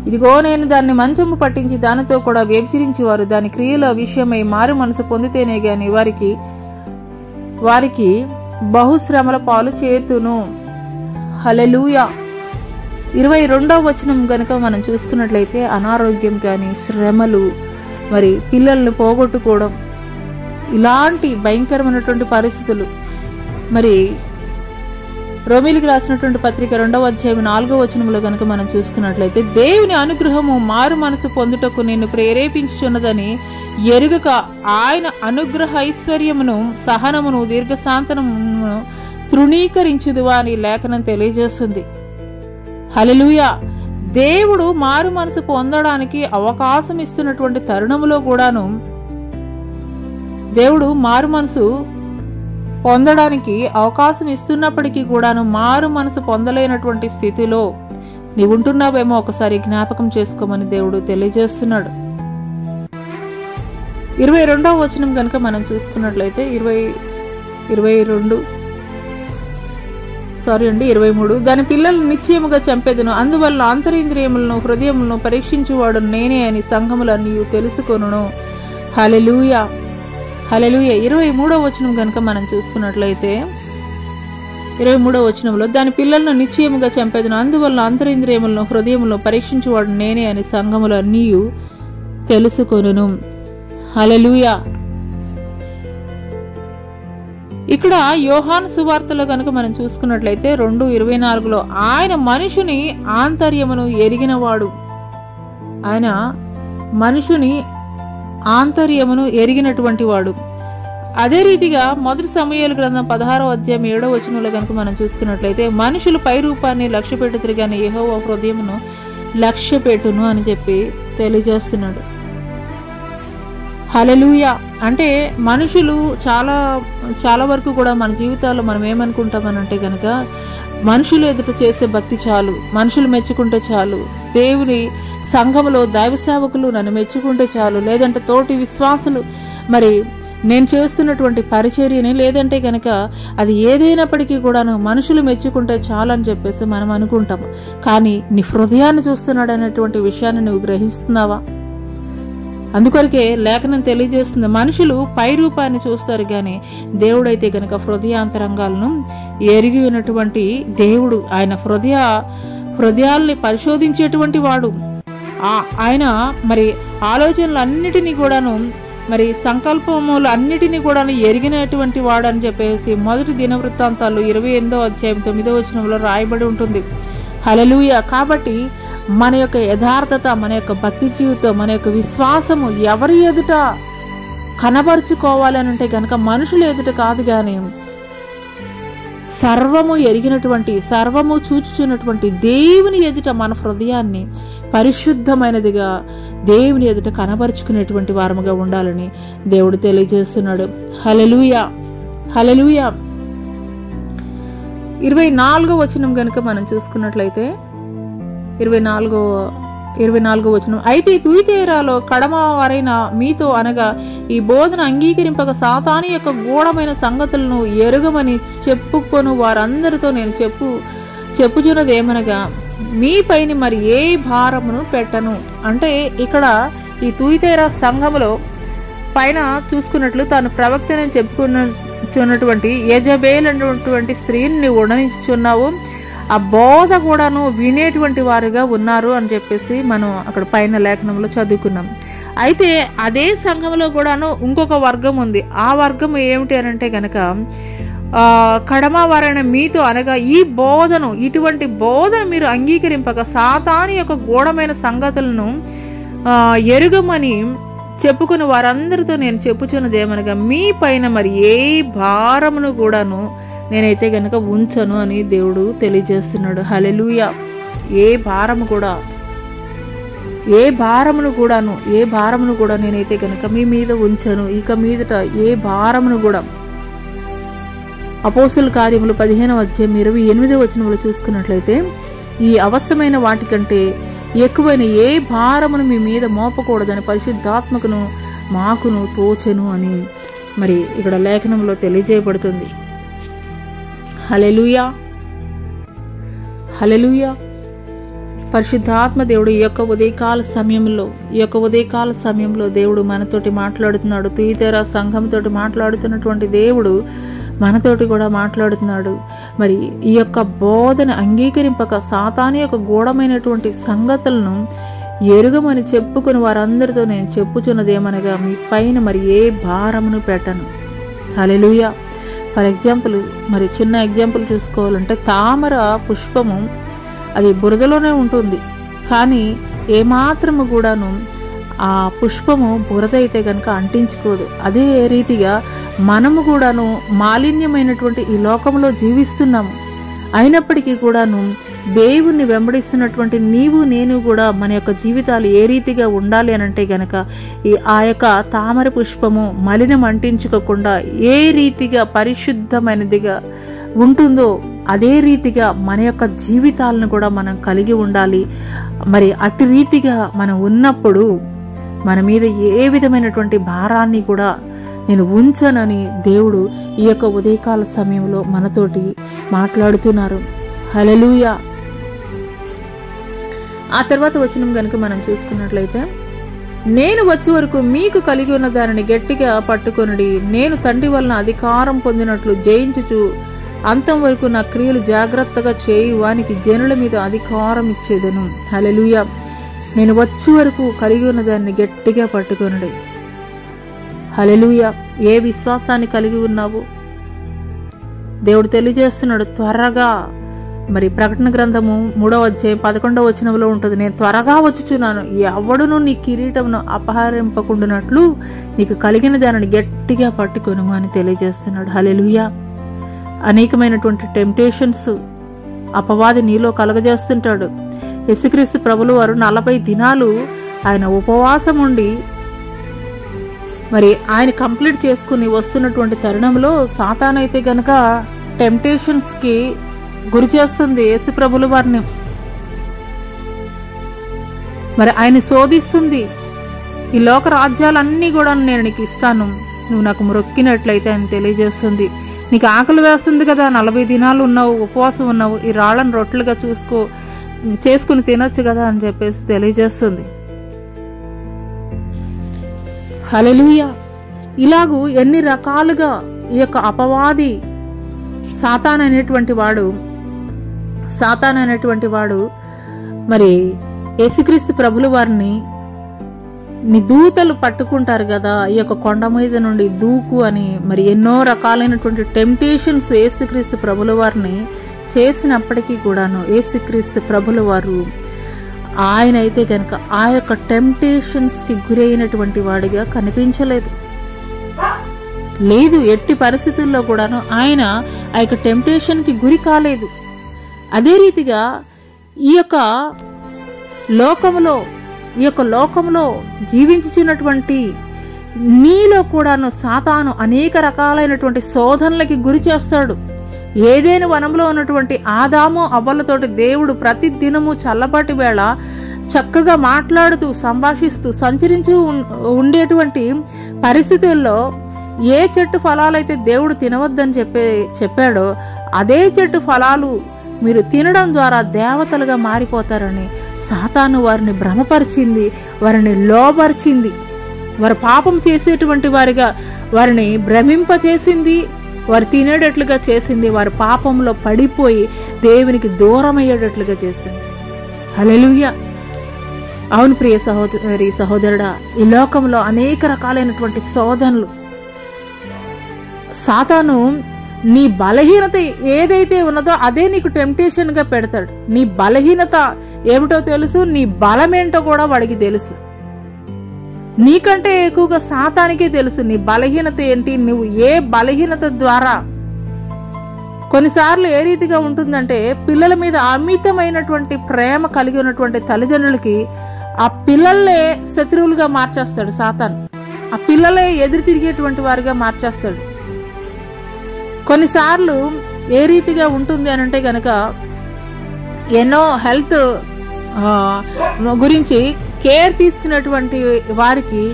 ఇదిగో నేను దాన్ని మంచము పట్టించి దానితో కూడా వ్యభిచరించి వారు దాని క్రియల విషయమై మారు మనసు పొందితేనే గాని వారికి బహుశ్రమల పాలు చేతును. హల్లెలూయా. 22వ వచనం గనుక మనం చూసుకున్నట్లయితే, అనారోగ్యం కానీ, శ్రమలు, మరి పిల్లల్ని పోగొట్టుకోవడం, ఇలాంటి భయంకరమైనటువంటి పరిస్థితులు. మరి రోమీయులకు రాసినటువంటి పత్రిక 2వ అధ్యాయం 4వ వచనంలో గనుక మనం చూసుకున్నట్లయితే, దేవుని అనుగ్రహము మారు మనసు పొందుటకు నిన్ను ప్రేరేపించుచున్నదని ఎరుగక ఆయన అనుగ్రహ ఐశ్వర్యమును, సహనమును, దీర్ఘశాంతమును తృణీకరించుదువా అని లేఖనం తెలియజేస్తుంది. హల్లెలూయా. దేవుడు మారు మనసు పొందడానికి అవకాశం ఇస్తున్నటువంటి తరుణములో కూడాను, దేవుడు మారు మనసు పొందడానికి అవకాశం ఇస్తున్నప్పటికీ కూడాను మారు మనసు పొందలేనటువంటి స్థితిలో నీవు ఉంటున్నావేమో ఒకసారి జ్ఞాపకం చేసుకోమని దేవుడు తెలియజేస్తున్నాడు. 22వ వచనం కనుక మనం చూసుకున్నట్లయితే 23, దాని పిల్లలను నిశ్చయముగా చంపెదను, అందువల్ల అంతరింద్రియములను హృదయములను పరీక్షించువాడు నేనే అని సంఘములన్నీ తెలుసుకొనును. హల్లెలూయా, హల్లెలూయా. 23వ వచనం కనుక మనం చూసుకున్నట్లయితే 23వ వచనంలో, దాని పిల్లలను నిశ్చయముగా చంపెదను, అందువల్ల అంతరింద్రియములను హృదయములను పరీక్షించువాడు నేనే అని సంఘములన్నీ తెలుసుకొనును. హల్లెలూయా. ఇక్కడ యోహాను సువార్తలో కనుక మనం చూసుకున్నట్లయితే 2:24లో, ఆయన మనుషుని ఆంతర్యమును ఎరిగినవాడు, ఆయన మనుషుని ఆంతర్యమును ఎరిగినటువంటి వాడు. అదే రీతిగా మొదటి సమూయేలు గ్రంథం 16వ అధ్యాయం 7వ వచనంలో కనుక మనం చూసుకున్నట్లయితే మనుషులు పై రూపాన్ని లక్ష్య పెట్టుతారు కానీ యెహోవా హృదయమును లక్ష్య పెట్టును అని చెప్పి తెలియజేస్తున్నాడు. హల్లెలూయా. అంటే మనుషులు చాలా వరకు కూడా మన జీవితాల్లో మనం ఏమనుకుంటామనంటే కనుక మనుషులు ఎదుట చేసే భక్తి చాలు, మనుషులు మెచ్చుకుంటే చాలు, దేవుని సంఘములో దైవ సేవకులు నన్ను మెచ్చుకుంటే చాలు, లేదంటే తోటి విశ్వాసులు మరి నేను చేస్తున్నటువంటి పరిచర్యని లేదంటే కనుక అది ఏదైనప్పటికీ కూడా మనుషులు మెచ్చుకుంటే చాలు అని చెప్పేసి మనం అనుకుంటాము. కానీ నీ హృదయాన్ని చూస్తున్నాడు అనేటువంటి విషయాన్ని నువ్వు గ్రహిస్తున్నావా? అందుకొరకే లేఖనం తెలియజేస్తుంది, మనుషులు పై రూపాన్ని చూస్తారు కానీ దేవుడైతే గనక హృదయాంతరంగాలను ఎరిగి ఉన్నటువంటి దేవుడు. ఆయన హృదయాల్ని పరిశోధించేటువంటి వాడు. ఆయన మరి ఆలోచనలన్నిటినీ కూడాను మరి సంకల్పములు అన్నిటినీ కూడా ఎరిగినటువంటి వాడు అని చెప్పేసి మొదటి దినవృత్తాంతాలు 28వ అధ్యాయం 9వ వచనంలో రాయబడి ఉంటుంది. హల్లెలూయా. కాబట్టి మన యొక్క యథార్థత, మన యొక్క భక్తి జీవితం, మన యొక్క విశ్వాసము ఎవరి ఎదుట కనబరుచుకోవాలి అని అంటే కనుక మనుషుల ఎదుట కాదు, కానీ సర్వము ఎరిగినటువంటి సర్వము చూచుచున్నటువంటి దేవుని ఎదుట మన హృదయాన్ని పరిశుద్ధమైనదిగా దేవుని ఎదుట కనబరుచుకునేటువంటి వారముగా ఉండాలని దేవుడు తెలియజేస్తున్నాడు. హల్లెలూయా. హల్లెలూయా. 24వ వచనం కనుక మనం చూసుకున్నట్లయితే 24వ వచనం, అయితే తుయితేరాలో కడమ వారైన మీతో అనగా ఈ బోధన అంగీకరింపక సాతాను యొక్క గూఢమైన సంగతులను ఎరుగమని చెప్పుకొను వారందరితో నేను చెప్పుచున్నదేమనగా మీ పైన మరి ఏ భారమును పెట్టను. అంటే ఇక్కడ ఈ తుయితేరా సంఘములో పైన చూసుకున్నట్లు తాను ప్రవక్తని చెప్పుకున్నటువంటి యెజబేల్ అనేటువంటి స్త్రీని ఉండనిచున్నావు, ఆ బోధ కూడాను వినేటువంటి వారుగా ఉన్నారు అని చెప్పేసి మనం అక్కడ పైన లేఖనంలో చదువుకున్నాం. అయితే అదే సంఘంలో కూడాను ఇంకొక వర్గం ఉంది. ఆ వర్గం ఏమిటి అని అంటే కనుక కడమవారైన మీతో అనగా ఈ బోధను, ఇటువంటి బోధన మీరు అంగీకరింపక సాతాను యొక్క గూఢమైన సంగతులను ఎరుగమని చెప్పుకుని వారందరితో నేను చెప్పుచున్నదేమనగా మీ పైన మరి ఏ భారమును కూడాను నేనైతే గనక ఉంచను అని దేవుడు తెలియజేస్తున్నాడు. హల్లెలూయా. ఏ భారమును కూడా నేనైతే గనక మీ మీద ఉంచను. ఇక మీదట ఏ భారమును కూడా. అపోస్తుల కార్యములు 15వ అధ్యాయం 28వ వచనంలో చూసుకున్నట్లయితే ఈ అవసరమైన వాటికంటే ఎక్కువైన ఏ భారమును మీ మీద మోపకూడదని పరిశుద్ధాత్మకును మాకును తోచెను అని మరి ఇక్కడ లేఖనంలో తెలియజేయబడుతుంది. హల్లెలూయా. హల్లెలూయా. పరిశుద్ధాత్మ దేవుడు ఈ యొక్క ఉదయకాల సమయంలో దేవుడు మనతోటి మాట్లాడుతున్నాడు. తుయితేరా సంఘంతో మాట్లాడుతున్నటువంటి దేవుడు మనతోటి కూడా మాట్లాడుతున్నాడు. మరి ఈ యొక్క బోధన అంగీకరింపక సాతాను యొక్క గూఢమైనటువంటి సంగతులను ఎరుగమని చెప్పుకుని వారందరితో నేను చెప్పుచున్నదేమనగా మీ పైన మరి ఏ భారమును పెట్టను. హల్లెలూయా. ఫర్ ఎగ్జాంపుల్, మరి చిన్న ఎగ్జాంపుల్ చూసుకోవాలంటే తామర పుష్పము అది బురదలోనే ఉంటుంది, కానీ ఏమాత్రము కూడాను ఆ పుష్పము బురద అయితే కనుక అంటించుకోదు. అదే రీతిగా మనము కూడాను మాలిన్యమైనటువంటి ఈ లోకంలో జీవిస్తున్నాము. అయినప్పటికీ కూడాను దేవుణ్ణి వెంబడిస్తున్నటువంటి నీవు నేను కూడా మన యొక్క జీవితాలు ఏ రీతిగా ఉండాలి అని అంటే గనక ఆ యొక్క తామర పుష్పము మలినం అంటించుకోకుండా ఏ రీతిగా పరిశుద్ధమైనదిగా ఉంటుందో అదే రీతిగా మన యొక్క జీవితాలను కూడా మనం కలిగి ఉండాలి. మరి అటు రీతిగా మనం ఉన్నప్పుడు మన మీద ఏ విధమైనటువంటి భారాన్ని కూడా నేను ఉంచనని దేవుడు ఈ యొక్క ఉదయకాల సమయంలో మనతోటి మాట్లాడుతున్నారు. హల్లెలూయా. ఆ తర్వాత వచనం కనుక మనం చూసుకున్నట్లయితే నేను వచ్చే వరకు మీకు కలిగి ఉన్న దానిని గట్టిగా పట్టుకొనుడి, నేను తండ్రి వలన అధికారం పొందినట్లు జయించుచు అంతం వరకు నా క్రియలు జాగ్రత్తగా చేయు వానికి జనుల మీద అధికారం ఇచ్చేదను. హల్లెలూయా. నేను వచ్చే వరకు కలిగి ఉన్న దాన్ని గట్టిగా పట్టుకొనుడి. హల్లెలూయా. ఏ విశ్వాసాన్ని కలిగి ఉన్నావు? దేవుడు తెలియజేస్తున్నాడు, త్వరగా మరి ప్రకటన గ్రంథము 3వ అధ్యాయం 11వ వచనంలో ఉంటుంది, నేను త్వరగా వచ్చుచున్నాను, ఎవడును నీ కిరీటమును అపహరింపకుండానట్లు నీకు కలిగిన దానిని గట్టిగా పట్టుకొనుము అని తెలియజేస్తున్నాడు. హల్లెలూయా. అనేకమైనటువంటి టెంప్టేషన్స్ అపవాది నీలో కలగజేస్తుంటాడు. యేసుక్రీస్తు ప్రభులు వారు 40 దినాలు ఆయన ఉపవాసం ఉండి మరి ఆయన కంప్లీట్ చేసుకుని వస్తున్నటువంటి తరుణంలో సాతానైతే గనక టెంప్టేషన్స్కి గురి చేస్తుంది యేసు ప్రభుల వారిని. మరి ఆయన శోధిస్తుంది, ఈ లోక రాజ్యాలన్నీ కూడా నేను నీకు ఇస్తాను, నువ్వు నాకు మొక్కినట్లయితే అని తెలియజేస్తుంది. నీకు ఆకలి వేస్తుంది కదా, 40 దినాలు ఉన్నావు, ఉపవాసం ఉన్నావు, ఈ రాళ్ళను రొట్టెలుగా చేసుకుని తినొచ్చు కదా అని చెప్పేసి తెలియజేస్తుంది. హల్లెలూయా. ఇలాగూ ఎన్ని రకాలుగా ఈ యొక్క అపవాది సాతాన్ అనేటువంటి వాడు మరి యేసుక్రీస్తు ప్రభుల వారిని నీ దూతలు పట్టుకుంటారు కదా, ఈ యొక్క కొండ మీద నుండి దూకు అని మరి ఎన్నో రకాలైనటువంటి టెంప్టేషన్స్ యేసుక్రీస్తు ప్రభుల వారిని చేసినప్పటికీ కూడాను యేసుక్రీస్తు ప్రభుల వారు ఆయన అయితే కనుక ఆ యొక్క టెంప్టేషన్స్కి గురైనటువంటి వాడిగా కనిపించలేదు. ఎట్టి పరిస్థితుల్లో కూడాను ఆయన ఆ యొక్క టెంప్టేషన్కి గురి కాలేదు. అదే రీతిగా ఈ యొక్క లోకంలో జీవించుచున్నటువంటి నీలో కూడాను సాతాను అనేక రకాలైనటువంటి శోధనలకి గురి చేస్తాడు. ఏదైనా వనంలో ఉన్నటువంటి ఆదాము అవ్వలతోటి దేవుడు ప్రతి దినము చల్లపాటి వేళ చక్కగా మాట్లాడుతూ సంభాషిస్తూ సంచరించు ఉండేటువంటి పరిస్థితుల్లో ఏ చెట్టు ఫలాలైతే దేవుడు తినవద్దని చెప్పాడో అదే చెట్టు ఫలాలు మీరు తినడం ద్వారా దేవతలుగా మారిపోతారని సాతాను వారిని భ్రమపరిచింది, వారిని లోపరిచింది, వారు పాపం చేసేటువంటి వారిగా వారిని భ్రమింపచేసింది, వారు తినేటట్లుగా చేసింది, వారి పాపంలో పడిపోయి దేవునికి దూరం అయ్యేటట్లుగా చేసింది. హల్లెలూయా. అవును ప్రియ సహోదరుడా, ఈ లోకంలో అనేక రకాలైనటువంటి శోధనలు సాతాను నీ బలహీనత ఏదైతే ఉన్నదో అదే నీకు టెంప్టేషన్ గా పెడతాడు. నీ బలహీనత ఏమిటో తెలుసు, నీ బలమేంటో కూడా వాడికి తెలుసు. నీకంటే ఎక్కువగా సాతానికే తెలుసు నీ బలహీనత ఏంటి, నువ్వు ఏ బలహీనత ద్వారా. కొన్నిసార్లు ఏ రీతిగా ఉంటుందంటే పిల్లల మీద అమితమైనటువంటి ప్రేమ కలిగి ఉన్నటువంటి తల్లిదండ్రులకి ఆ పిల్లలే శత్రువులుగా మార్చేస్తాడు సాతాను. ఆ పిల్లలే ఎదురు తిరిగేటువంటి వారిగా మార్చేస్తాడు. కొన్నిసార్లు ఏ రీతిగా ఉంటుంది అని అంటే కనుక ఎన్నో హెల్త్ గురించి కేర్ తీసుకున్నటువంటి వారికి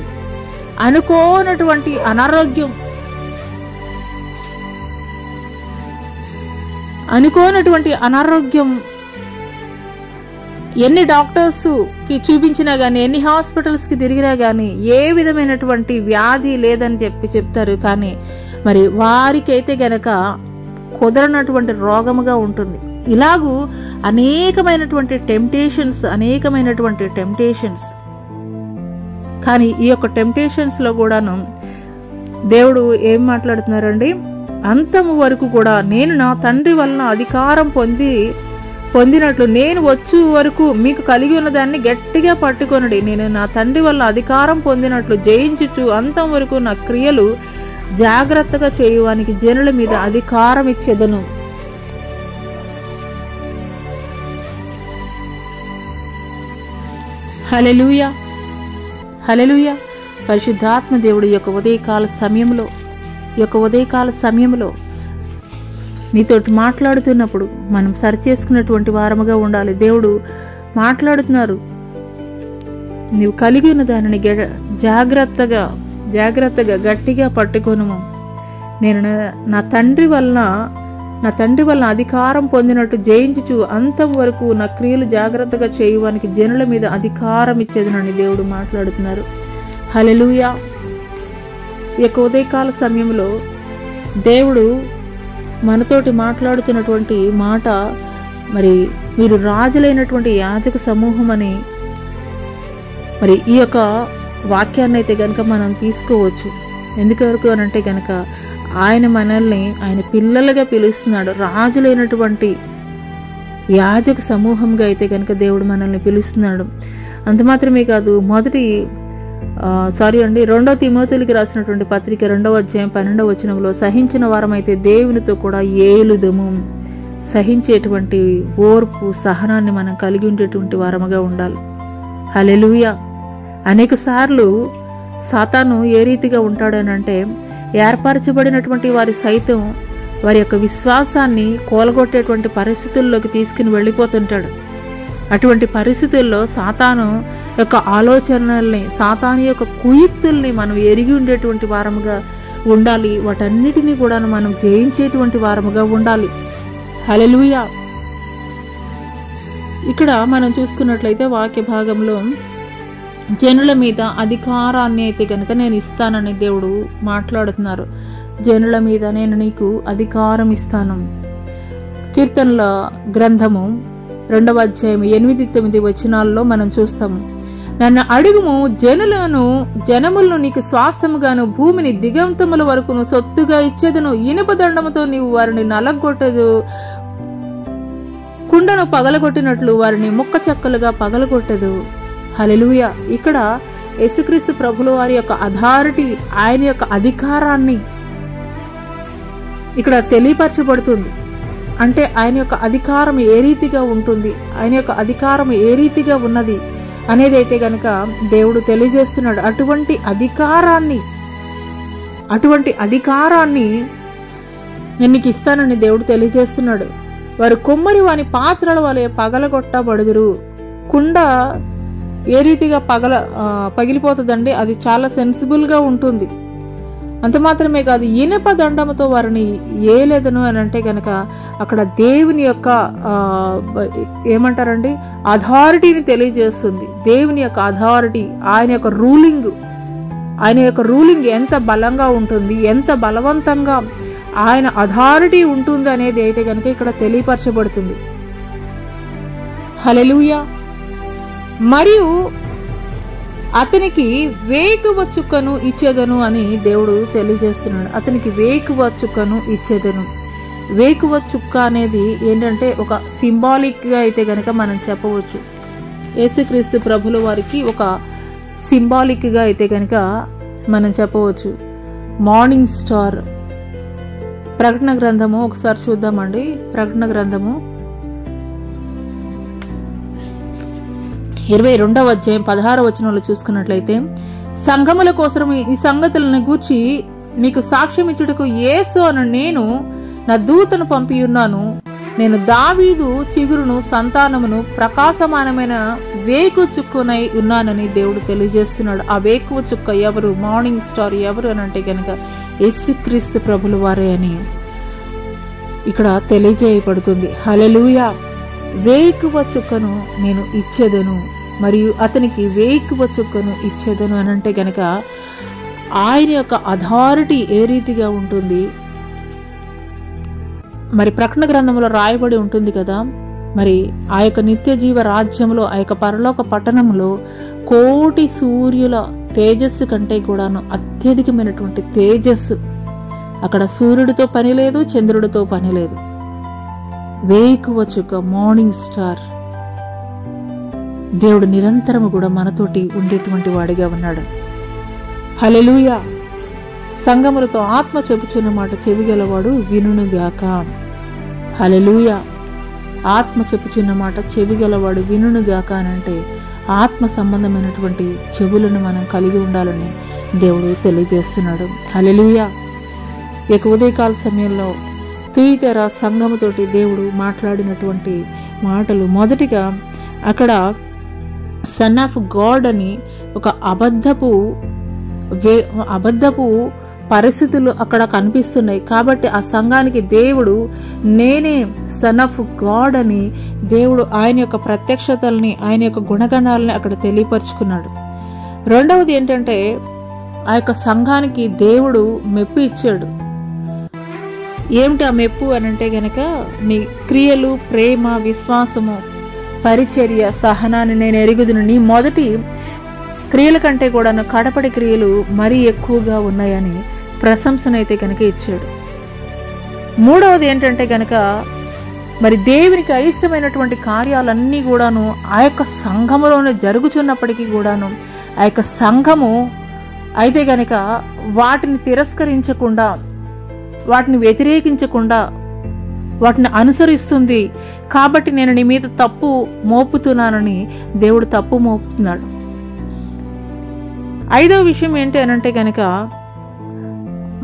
అనుకోనటువంటి అనారోగ్యం ఎన్ని డాక్టర్స్కి చూపించినా కానీ ఎన్ని హాస్పిటల్స్కి తిరిగినా కానీ ఏ విధమైనటువంటి వ్యాధి లేదని చెప్తారు. కానీ మరి వారికైతే గనక కుదరనటువంటి రోగముగా ఉంటుంది. ఇలాగూ అనేకమైనటువంటి టెంప్టేషన్స్. కానీ ఈ యొక్క టెంప్టేషన్స్లో కూడాను దేవుడు ఏం మాట్లాడుతున్నారండి, అంతము వరకు కూడా నేను నా తండ్రి వలన అధికారం పొందినట్లు నేను వచ్చు వరకు మీకు కలిగి ఉన్నదాన్ని గట్టిగా పట్టుకొనుడి. నేను నా తండ్రి వల్ల అధికారం పొందినట్లు జయించుచు అంతం వరకు నా క్రియలు జాగ్రత్తగా చేయువానికి జనుల మీద అధికారం ఇచ్చేదను. హల్లెలూయా. హల్లెలూయా. పరిశుద్ధాత్మ దేవుడు ఈ యొక్క ఉదయకాల సమయంలో నీతోటి మాట్లాడుతున్నప్పుడు మనం సరిచేసుకున్నటువంటి వారముగా ఉండాలి. దేవుడు మాట్లాడుతున్నారు, నీవు కలిగి ఉన్న దానిని జాగ్రత్తగా గట్టిగా పట్టుకొనుము. నేను నా తండ్రి వలన అధికారం పొందినట్టు జయించుచు అంతం వరకు నా క్రియలు జాగ్రత్తగా చేయువానికి జనుల మీద అధికారం ఇచ్చేదనని దేవుడు మాట్లాడుతున్నారు. హల్లెలూయా. ఈ యొక్క ఉదయకాల సమయంలో దేవుడు మనతోటి మాట్లాడుతున్నటువంటి మాట, మరి మీరు రాజులైనటువంటి యాజక సమూహం అని మరి ఈ యొక్క వాక్యాన్ని అయితే గనక మనం తీసుకోవచ్చు. ఎందుకు అనంటే గనక ఆయన మనల్ని ఆయన పిల్లలుగా పిలుస్తున్నాడు. రాజులైనటువంటి యాజక సమూహంగా అయితే కనుక దేవుడు మనల్ని పిలుస్తున్నాడు. అంత మాత్రమే కాదు, 2 తిమోతికి రాసినటువంటి పత్రిక 2వ అధ్యాయం 12వ వచనంలో సహించిన వారమైతే దేవునితో కూడా ఏలుదము. సహించేటువంటి ఓర్పు సహనాన్ని మనం కలిగి ఉండేటువంటి వారముగా ఉండాలి. హల్లెలూయా. అనేక సార్లు సాతాను ఏ రీతిగా ఉంటాడనంటే, ఏర్పరచబడినటువంటి వారి సైతం వారి యొక్క విశ్వాసాన్ని కూలగొట్టేటువంటి పరిస్థితుల్లోకి తీసుకుని వెళ్ళిపోతుంటాడు. అటువంటి పరిస్థితుల్లో సాతాను యొక్క ఆలోచనల్ని, సాతాను యొక్క కుయుక్తుల్ని మనం ఎరిగి ఉండేటువంటి వారముగా ఉండాలి. వాటన్నిటినీ కూడా మనం జయించేటువంటి వారముగా ఉండాలి. హల్లెలూయా. ఇక్కడ మనం చూసుకున్నట్లయితే వాక్య భాగంలో జనుల మీద అధికారాన్ని అయితే కనుక నేను ఇస్తానని దేవుడు మాట్లాడుతున్నారు. జనుల మీద నేను నీకు అధికారం ఇస్తాను. కీర్తనల గ్రంథము 2వ అధ్యాయం 8-9 వచనాల్లో మనం చూస్తాము. నన్ను అడుగుము, జనములను నీకు స్వాస్థముగాను, భూమిని దిగంతముల వరకును సొత్తుగా ఇచ్చేదను. ఇనుప దండముతో నీవు వారిని నలగొట్టదు, కుండను పగలగొట్టినట్లు వారిని ముక్క చెక్కలుగా పగలగొట్టదు. హల్లెలూయా. ఇక్కడ యేసుక్రీస్తు ప్రభుల వారి యొక్క అథారిటీ, ఆయన యొక్క అధికారాన్ని ఇక్కడ తెలియపరచబడుతుంది. అంటే ఆయన యొక్క అధికారం ఏ రీతిగా ఉంటుంది, ఆయన యొక్క అధికారం ఏ రీతిగా ఉన్నది అనేది అయితే గనక దేవుడు తెలియజేస్తున్నాడు. అటువంటి అధికారాన్ని నేను నీకు ఇస్తానని దేవుడు తెలియజేస్తున్నాడు. వారు కొమ్మరి వాని పాత్రల వలె పగలగొట్టబడుదురు. కుండ ఏ రీతిగా పగిలిపోతుందండి, అది చాలా సెన్సిబుల్గా ఉంటుంది. అంత మాత్రమే కాదు, ఇనుప దండముతో వారిని ఏలేదను అని అంటే కనుక అక్కడ దేవుని యొక్క ఏమంటారండి, అథారిటీని తెలియజేస్తుంది. దేవుని యొక్క అథారిటీ, ఆయన యొక్క రూలింగ్ ఎంత బలంగా ఉంటుంది, ఎంత బలవంతంగా ఆయన అథారిటీ ఉంటుంది అనేది అయితే కనుక ఇక్కడ తెలియపరచబడుతుంది. హల్లెలూయా. మరియు అతనికి వేకువ చుక్కను ఇచ్చేదను అని దేవుడు తెలియజేస్తున్నాడు. అతనికి వేకువ చుక్కను ఇచ్చేదను. వేకువ చుక్క అనేది ఏంటంటే ఒక సింబాలిక్గా అయితే గనక మనం చెప్పవచ్చు. యేసుక్రీస్తు ప్రభుల వారికి ఒక సింబాలిక్గా అయితే గనక మనం చెప్పవచ్చు. Morning star. ప్రకటన గ్రంథము ఒకసారి చూద్దామండి. ప్రకటన గ్రంథము 22వ అధ్యాయం 16వ వచనంలో చూసుకున్నట్లయితే, సంఘముల కోసం ఈ సంగతులను గూర్చి మీకు సాక్ష్యం ఇచ్చుటకు యేసు అను నేను నా దూతను పంపి ఉన్నాను. నేను దావీదు చిగురును సంతానమును ప్రకాశమానమైన వేకు చుక్కనై ఉన్నానని దేవుడు తెలియజేస్తున్నాడు. ఆ వేకువ చుక్క ఎవరు, మార్నింగ్ స్టార్ ఎవరు అని అంటే కనుక యేసుక్రీస్తు ప్రభుల వారే అని ఇక్కడ తెలియజేయబడుతుంది. హల్లెలూయా. వేకువ చుక్కను నేను ఇచ్చేదను, మరియు అతనికి వేకువ చుక్కను ఇచ్చేదను అని అంటే గనక ఆయన యొక్క అథారిటీ ఏ రీతిగా ఉంటుంది. మరి ప్రకటన గ్రంథంలో రాయబడి ఉంటుంది కదా, మరి ఆ యొక్క నిత్య జీవ రాజ్యంలో, ఆ యొక్క పరలోక పట్టణంలో కోటి సూర్యుల తేజస్సు కంటే కూడాను అత్యధికమైనటువంటి తేజస్సు. అక్కడ సూర్యుడితో పని లేదు, చంద్రుడితో పని లేదు. వేకువ చుక్క, మార్నింగ్ స్టార్. దేవుడు నిరంతరము కూడా మనతోటి ఉండేటువంటి వాడిగా ఉన్నాడు. హల్లెలూయా. సంగములతో ఆత్మ చెప్పుచున్న మాట చెవిగలవాడు వినుగాక. హల్లెలూయా. ఆత్మ చెప్పుచున్న మాట చెవిగలవాడు వినుగాక అని అంటే ఆత్మ సంబంధమైనటువంటి చెవులను మనం కలిగి ఉండాలని దేవుడు తెలియజేస్తున్నాడు. హల్లెలూయా. ఈ ఉదయకాల సమయంలో తుయితెర సంఘముతోటి దేవుడు మాట్లాడినటువంటి మాటలు, మొదటిగా అక్కడ సన్ ఆఫ్ గాడ్ అని ఒక అబద్ధపు పరిస్థితులు అక్కడ కనిపిస్తున్నాయి. కాబట్టి ఆ సంఘానికి దేవుడు నేనే సన్ ఆఫ్ గాడ్ అని దేవుడు ఆయన యొక్క ప్రత్యక్షతల్ని, ఆయన యొక్క గుణగణాలని అక్కడ తెలియపరుచుకున్నాడు. రెండవది ఏంటంటే ఆ యొక్క సంఘానికి దేవుడు మెప్పు ఇచ్చాడు. ఏమిటి ఆ మెప్పు అని అంటే గనక, నీ క్రియలు, ప్రేమ, విశ్వాసము, పరిచర్య, సహనాన్ని నేను ఎరుగుదును. నీ మొదటి క్రియల కంటే కూడా కడపడి క్రియలు మరీ ఎక్కువగా ఉన్నాయని ప్రశంసనైతే కనుక ఇచ్చాడు. మూడవది ఏంటంటే కనుక మరి దేవునికి అయిష్టమైనటువంటి కార్యాలన్నీ కూడాను ఆ యొక్క సంఘములోనే జరుగుతున్నప్పటికీ కూడాను ఆ యొక్క సంఘము అయితే గనక వాటిని తిరస్కరించకుండా, వాటిని వ్యతిరేకించకుండా వాటిని అనుసరిస్తుంది. కాబట్టి నేను నీ మీద తప్పు మోపుతున్నానని దేవుడు తప్పు మోపుతున్నాడు. 5వ విషయం ఏంటి అనంటే గనక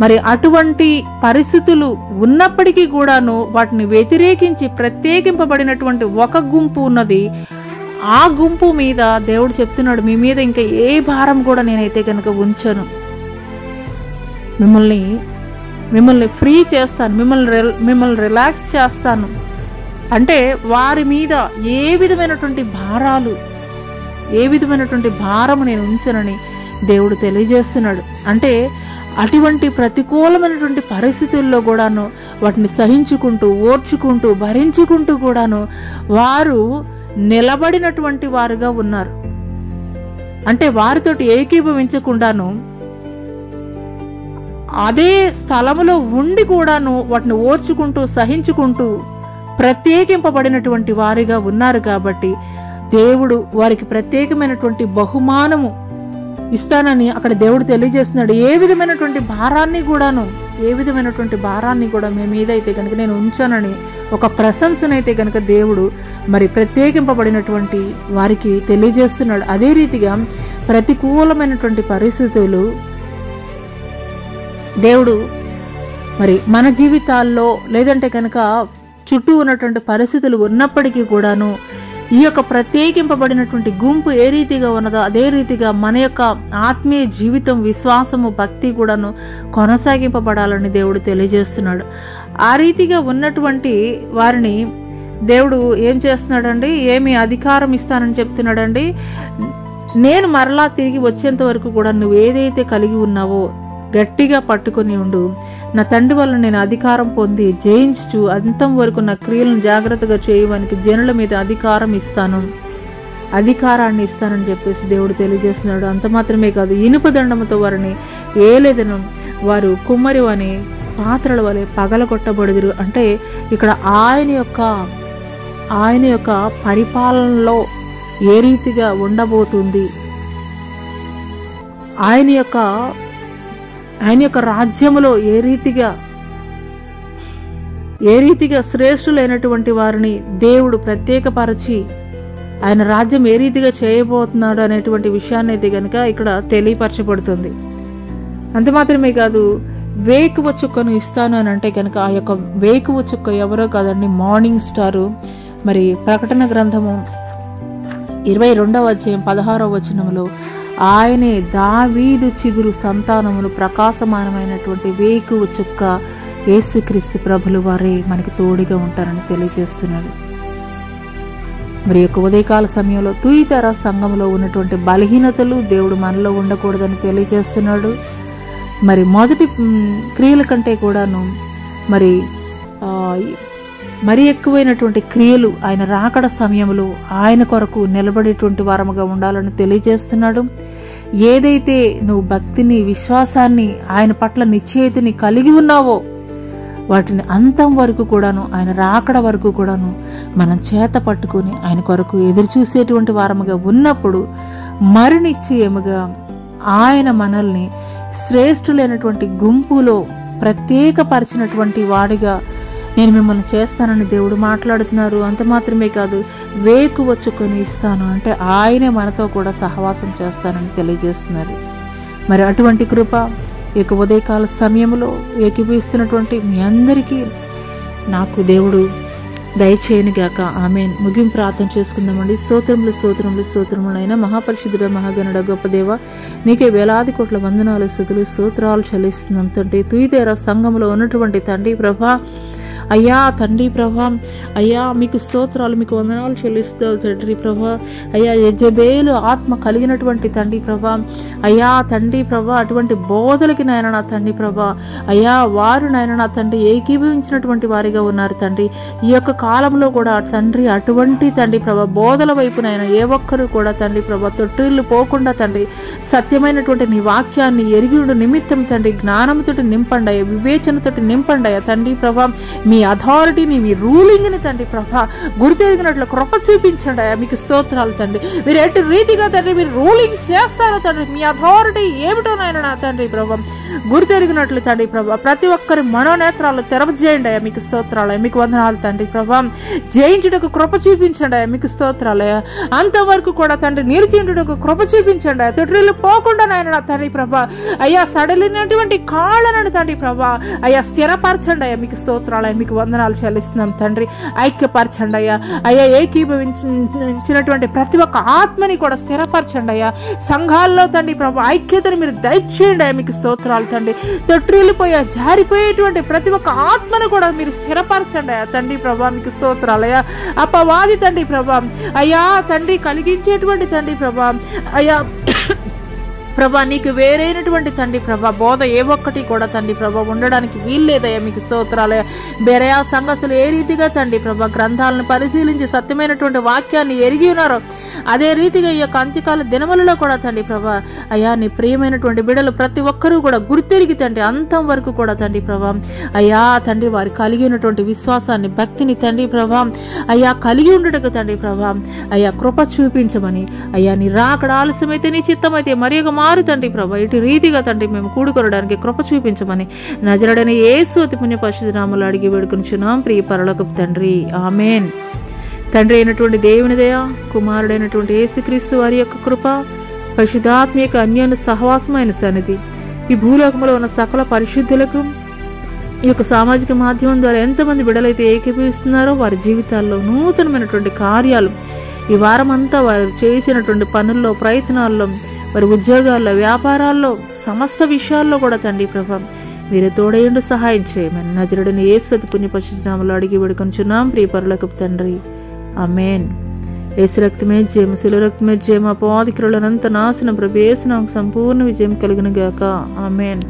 మరి అటువంటి పరిస్థితులు ఉన్నప్పటికీ కూడాను వాటిని వ్యతిరేకించి ప్రత్యేకింపబడినటువంటి ఒక గుంపు ఉన్నది. ఆ గుంపు మీద దేవుడు చెప్తున్నాడు, మీ మీద ఇంకా ఏ భారం కూడా నేనైతే కనుక ఉంచను, మిమ్మల్ని ఫ్రీ చేస్తాను, మిమ్మల్ని రిలాక్స్ చేస్తాను. అంటే వారి మీద ఏ విధమైనటువంటి భారము నేను ఉంచనని దేవుడు తెలియజేస్తున్నాడు. అంటే అటువంటి ప్రతికూలమైనటువంటి పరిస్థితుల్లో కూడాను వాటిని సహించుకుంటూ, ఓర్చుకుంటూ, భరించుకుంటూ కూడాను వారు నిలబడినటువంటి వారుగా ఉన్నారు. అంటే వారితోటి ఏకీభవించకుండాను అదే స్థలములో ఉండి కూడాను వాటిని ఓర్చుకుంటూ, సహించుకుంటూ ప్రత్యేకింపబడినటువంటి వారిగా ఉన్నారు. కాబట్టి దేవుడు వారికి ప్రత్యేకమైనటువంటి బహుమానము ఇస్తానని అక్కడ దేవుడు తెలియజేస్తున్నాడు. ఏ విధమైనటువంటి భారాన్ని కూడా మీ మీద అయితే కనుక నేను ఉంచానని ఒక ప్రశంసనైతే కనుక దేవుడు మరి ప్రత్యేకింపబడినటువంటి వారికి తెలియజేస్తున్నాడు. అదే రీతిగా ప్రతికూలమైనటువంటి పరిస్థితులు దేవుడు మరి మన జీవితాల్లో లేదంటే కనుక చుట్టూ ఉన్నటువంటి పరిస్థితులు ఉన్నప్పటికీ కూడాను ఈ యొక్క ప్రత్యేకింపబడినటువంటి గుంపు ఏ రీతిగా ఉన్నదో అదే రీతిగా మన యొక్క ఆత్మీయ జీవితం, విశ్వాసము, భక్తి కూడాను కొనసాగింపబడాలని దేవుడు తెలియజేస్తున్నాడు. ఆ రీతిగా ఉన్నటువంటి వారిని దేవుడు ఏం చేస్తున్నాడండి, ఏమి అధికారం ఇస్తానని చెప్తున్నాడండి, నేను మరలా తిరిగి వచ్చేంత వరకు కూడా నువ్వు ఏదైతే కలిగి ఉన్నావో గట్టిగా పట్టుకొని ఉండు, నా తండ్రి వల్ల నేను అధికారం పొంది జయించు అంతం వరకు నా క్రియలను జాగ్రత్తగా చేయడానికి జనుల మీద అధికారాన్ని ఇస్తానని చెప్పేసి దేవుడు తెలియజేస్తున్నాడు. అంత మాత్రమే కాదు, ఇనుప దండముతో వారిని ఏలేదను, వారు కుమ్మరి అని పాత్రల వలె పగలగొట్టబడుదురు. అంటే ఇక్కడ ఆయన యొక్క పరిపాలనలో ఏ రీతిగా ఉండబోతుంది, ఆయన యొక్క రాజ్యములో ఏ రీతిగా శ్రేష్ఠులైనటువంటి వారిని దేవుడు ప్రత్యేకపరిచి ఆయన రాజ్యం ఏ రీతిగా చేయబోతున్నాడు అనేటువంటి విషయాన్ని అయితే కనుక ఇక్కడ తెలియపరచబడుతుంది. అంత మాత్రమే కాదు, వేకువ చుక్కను ఇస్తాను అని అంటే కనుక ఆ యొక్క వేకువ చుక్క ఎవరో కాదండి, మార్నింగ్ స్టారు. మరి ప్రకటన గ్రంథము 22వ అధ్యాయం 16వ వచనములో ఆయనే దావీదు చిగురు సంతానములు ప్రకాశమానమైనటువంటి వేకువ చుక్క యేసుక్రీస్తు ప్రభులు వారే మనకి తోడుగా ఉంటారని తెలియజేస్తున్నాడు. మరి యొక్క ఉదయకాల సమయంలో తుయితర సంఘంలో ఉన్నటువంటి బలహీనతలు దేవుడు మనలో ఉండకూడదని తెలియజేస్తున్నాడు. మరి మొదటి క్రియల కంటే కూడాను మరి ఎక్కువైనటువంటి క్రియలు ఆయన రాకడ సమయంలో ఆయన కొరకు నిలబడేటువంటి వారముగా ఉండాలని తెలియజేస్తున్నాడు. ఏదైతే నువ్వు భక్తిని, విశ్వాసాన్ని, ఆయన పట్ల నిశ్చయితని కలిగి ఉన్నావో వాటిని అంతం వరకు కూడాను, ఆయన రాకడ వరకు కూడాను మనం చేత పట్టుకుని ఆయన కొరకు ఎదురు చూసేటువంటి వారముగా ఉన్నప్పుడు మరి నిశ్చయముగా ఆయన మనల్ని శ్రేష్ఠులైనటువంటి గుంపులో ప్రత్యేకపరిచినటువంటి వాడిగా నేను మిమ్మల్ని చేస్తానని దేవుడు మాట్లాడుతున్నారు. అంత మాత్రమే కాదు, వేకువ చుక్కని ఇస్తాను అంటే ఆయనే మనతో కూడా సహవాసం చేస్తానని తెలియజేస్తున్నారు. మరి అటువంటి కృప ఇక ఉదయకాల సమయంలో ఏకీభవిస్తున్నటువంటి మీ అందరికీ నాకు దేవుడు దయచేయనుగాక. ఆమేన్. ముగింపు ప్రార్థన చేసుకుందామండి. స్తోత్రములైన మహాపరిశుద్ధుడ, మహాగణుడ, గొప్ప దేవ, నీకే వేలాది కోట్ల వందనాలు, స్తుతులు, స్తోత్రాలు చెల్లిస్తున్నాం తండ్రి. తుయితేర సంఘంలో ఉన్నటువంటి తండ్రి ప్రభా, అయ్యా తండ్రి ప్రభా, అయ్యా మీకు స్తోత్రాలు, మీకు వందనాలు చెల్లిస్తావు తండ్రి ప్రభా. అయ్యా యెజబేలు ఆత్మ కలిగినటువంటి తండ్రి ప్రభా, అయ్యా తండ్రి ప్రభా, అటువంటి బోధలకి నాయన నా తండ్రి ప్రభా, అయ్యా వారు నాయన నా తండ్రి ఏకీభవించినటువంటి వారిగా ఉన్నారు తండ్రి. ఈ యొక్క కాలంలో కూడా తండ్రి అటువంటి తండ్రి ప్రభా బోధల వైపు నాయన ఏ ఒక్కరు కూడా తండ్రి ప్రభా తొట్టిల్లు పోకుండా తండ్రి సత్యమైనటువంటి నీ వాక్యాన్ని ఎరిగిన నిమిత్తం తండ్రి జ్ఞానంతో నింపండి, వివేచనతో నింపండి తండ్రి ప్రభా. మీ అథారిటీని, మీ రూలింగ్ని తండ్రి ప్రభా గుర్తెరిగినట్లు కృప చూపించండి అయ్యా. మీకు స్తోత్రాలు తండ్రి. మీరు ఎట్టి రీతిగా తండ్రి మీరు రూలింగ్ చేస్తారో తండ్రి, మీ అథారిటీ ఏమిటోనైనా నా తండ్రి ప్రభా గుర్తెరిగినట్లు తండ్రి ప్రభా ప్రతి ఒక్కరి మనోనేత్రాలు తెరవజేయండి అయ్యా. మీకు స్తోత్రాలయ్యా. మీకు వందనాలు తండ్రి ప్రభా. జయించుటకు కృప చూపించండి అయ్యా. మీకు స్తోత్రాలయ్యా. అంతవరకు కూడా తండ్రి నిలిచిండుటకు కృప చూపించండి అయ్యా. తొట్టిల్లు పోకుండా నాయన నా తండ్రి ప్రభా అయ్యా సడలినటువంటి కాళ్ళను తండ్రి ప్రభా అయ్యా స్థిరపరచండి అయ్యా. మీకు స్తోత్రాలయ్యా. మీకు వందనాలు చెల్లిస్తున్నాం తండ్రి. ఐక్యపరచండి అయ్యా. అయ్యా ఏకీభవించినటువంటి ప్రతి ఒక్క ఆత్మని కూడా స్థిరపరచండి అయ్యా. సంఘాల్లో తండ్రి ప్రభా ఐక్యతను మీరు దయచేయండి అయ్యా. మీకు స్తోత్రాలు తండ్రి. తొట్టిల్లిపోయా జారిపోయేటువంటి ప్రతి ఒక్క ఆత్మను కూడా మీరు స్థిరపరచండి అయ్యా తండ్రి ప్రభా. మీకు స్తోత్రాలయ్యా. అపవాది తండ్రి ప్రభా అయ్యా తండ్రి కలిగించేటువంటి తండ్రి ప్రభా అయ్యా ప్రభా నీకు వేరైనటువంటి తండ్రి ప్రభా బోధ ఏ ఒక్కటి కూడా తండ్రి ప్రభా ఉండడానికి వీల్లేదయ్యా. మీకు స్తోత్రాలయ్యా. బెరయా సంఘస్థులు ఏ రీతిగా తండ్రి ప్రభా గ్రంథాలను పరిశీలించి సత్యమైనటువంటి వాక్యాన్ని ఎరిగి ఉన్నారో అదే రీతిగా ఈ యొక్క అంత్యకాల దినములలో కూడా తండ్రి ప్రభా అయ్యా నీ ప్రియమైనటువంటి బిడ్డలు ప్రతి ఒక్కరూ కూడా గుర్తెరిగి తండ్రి అంతం వరకు కూడా తండ్రి ప్రభా అయ్యా తండ్రి వారు కలిగి ఉన్నటువంటి విశ్వాసాన్ని భక్తిని తండ్రి ప్రభా అయ్యా కలిగి ఉండటకు తండ్రి ప్రభా అయ్యా కృప చూపించమని అయ్యా నీ రాకడ ఆలస్యమైతే నీ చిత్తమైతే మరి ఒక మారు తండ్రి ప్రభా ఇటు రీతిగా తండ్రి మేము కూడుకొనడానికి కృప చూపించమని నజరుడైన యేసు అతి పుణ్య పరిశుద్ధ నామములో అడిగి వేడుకొనుచున్నాం ప్రియ పరలోకపు తండ్రి. ఆమేన్. తండ్రి అయినటువంటి దేవుని దయ, కుమారుడైనటువంటి యేసుక్రీస్తు వారి యొక్క కృప, పరిశుద్ధాత్మ యొక్క అన్యోన్య సహవాసమైన సన్నిధి ఈ భూలోకంలో ఉన్న సకల పరిశుద్ధులకు ఈ యొక్క సామాజిక మాధ్యమం ద్వారా ఎంతమంది బిడ్డలైతే ఏకీభవిస్తున్నారో వారి జీవితాల్లో నూతనమైనటువంటి కార్యాలు ఈ వారం అంతా వారు చేసినటువంటి పనుల్లో, ప్రయత్నాల్లో, వారి ఉద్యోగాల్లో, వ్యాపారాల్లో, సమస్త విషయాల్లో కూడా తండ్రి ప్రభా మీరే తోడయండు సహాయం చేయమని నజరుడైన యేసు అతి పుణ్య పరిశుద్ధ నామములో అడిగి వేడుకొనుచున్నాం ప్రియ పరలోకపు తండ్రి. ఆమేన్. యేసు రక్తమే జయము, శిలువ రక్తమే జయము, అపవాది క్రియలనంత నాశనం ప్రభు యేసు నామమున సంపూర్ణ విజయం కలుగును గాక. ఆమేన్.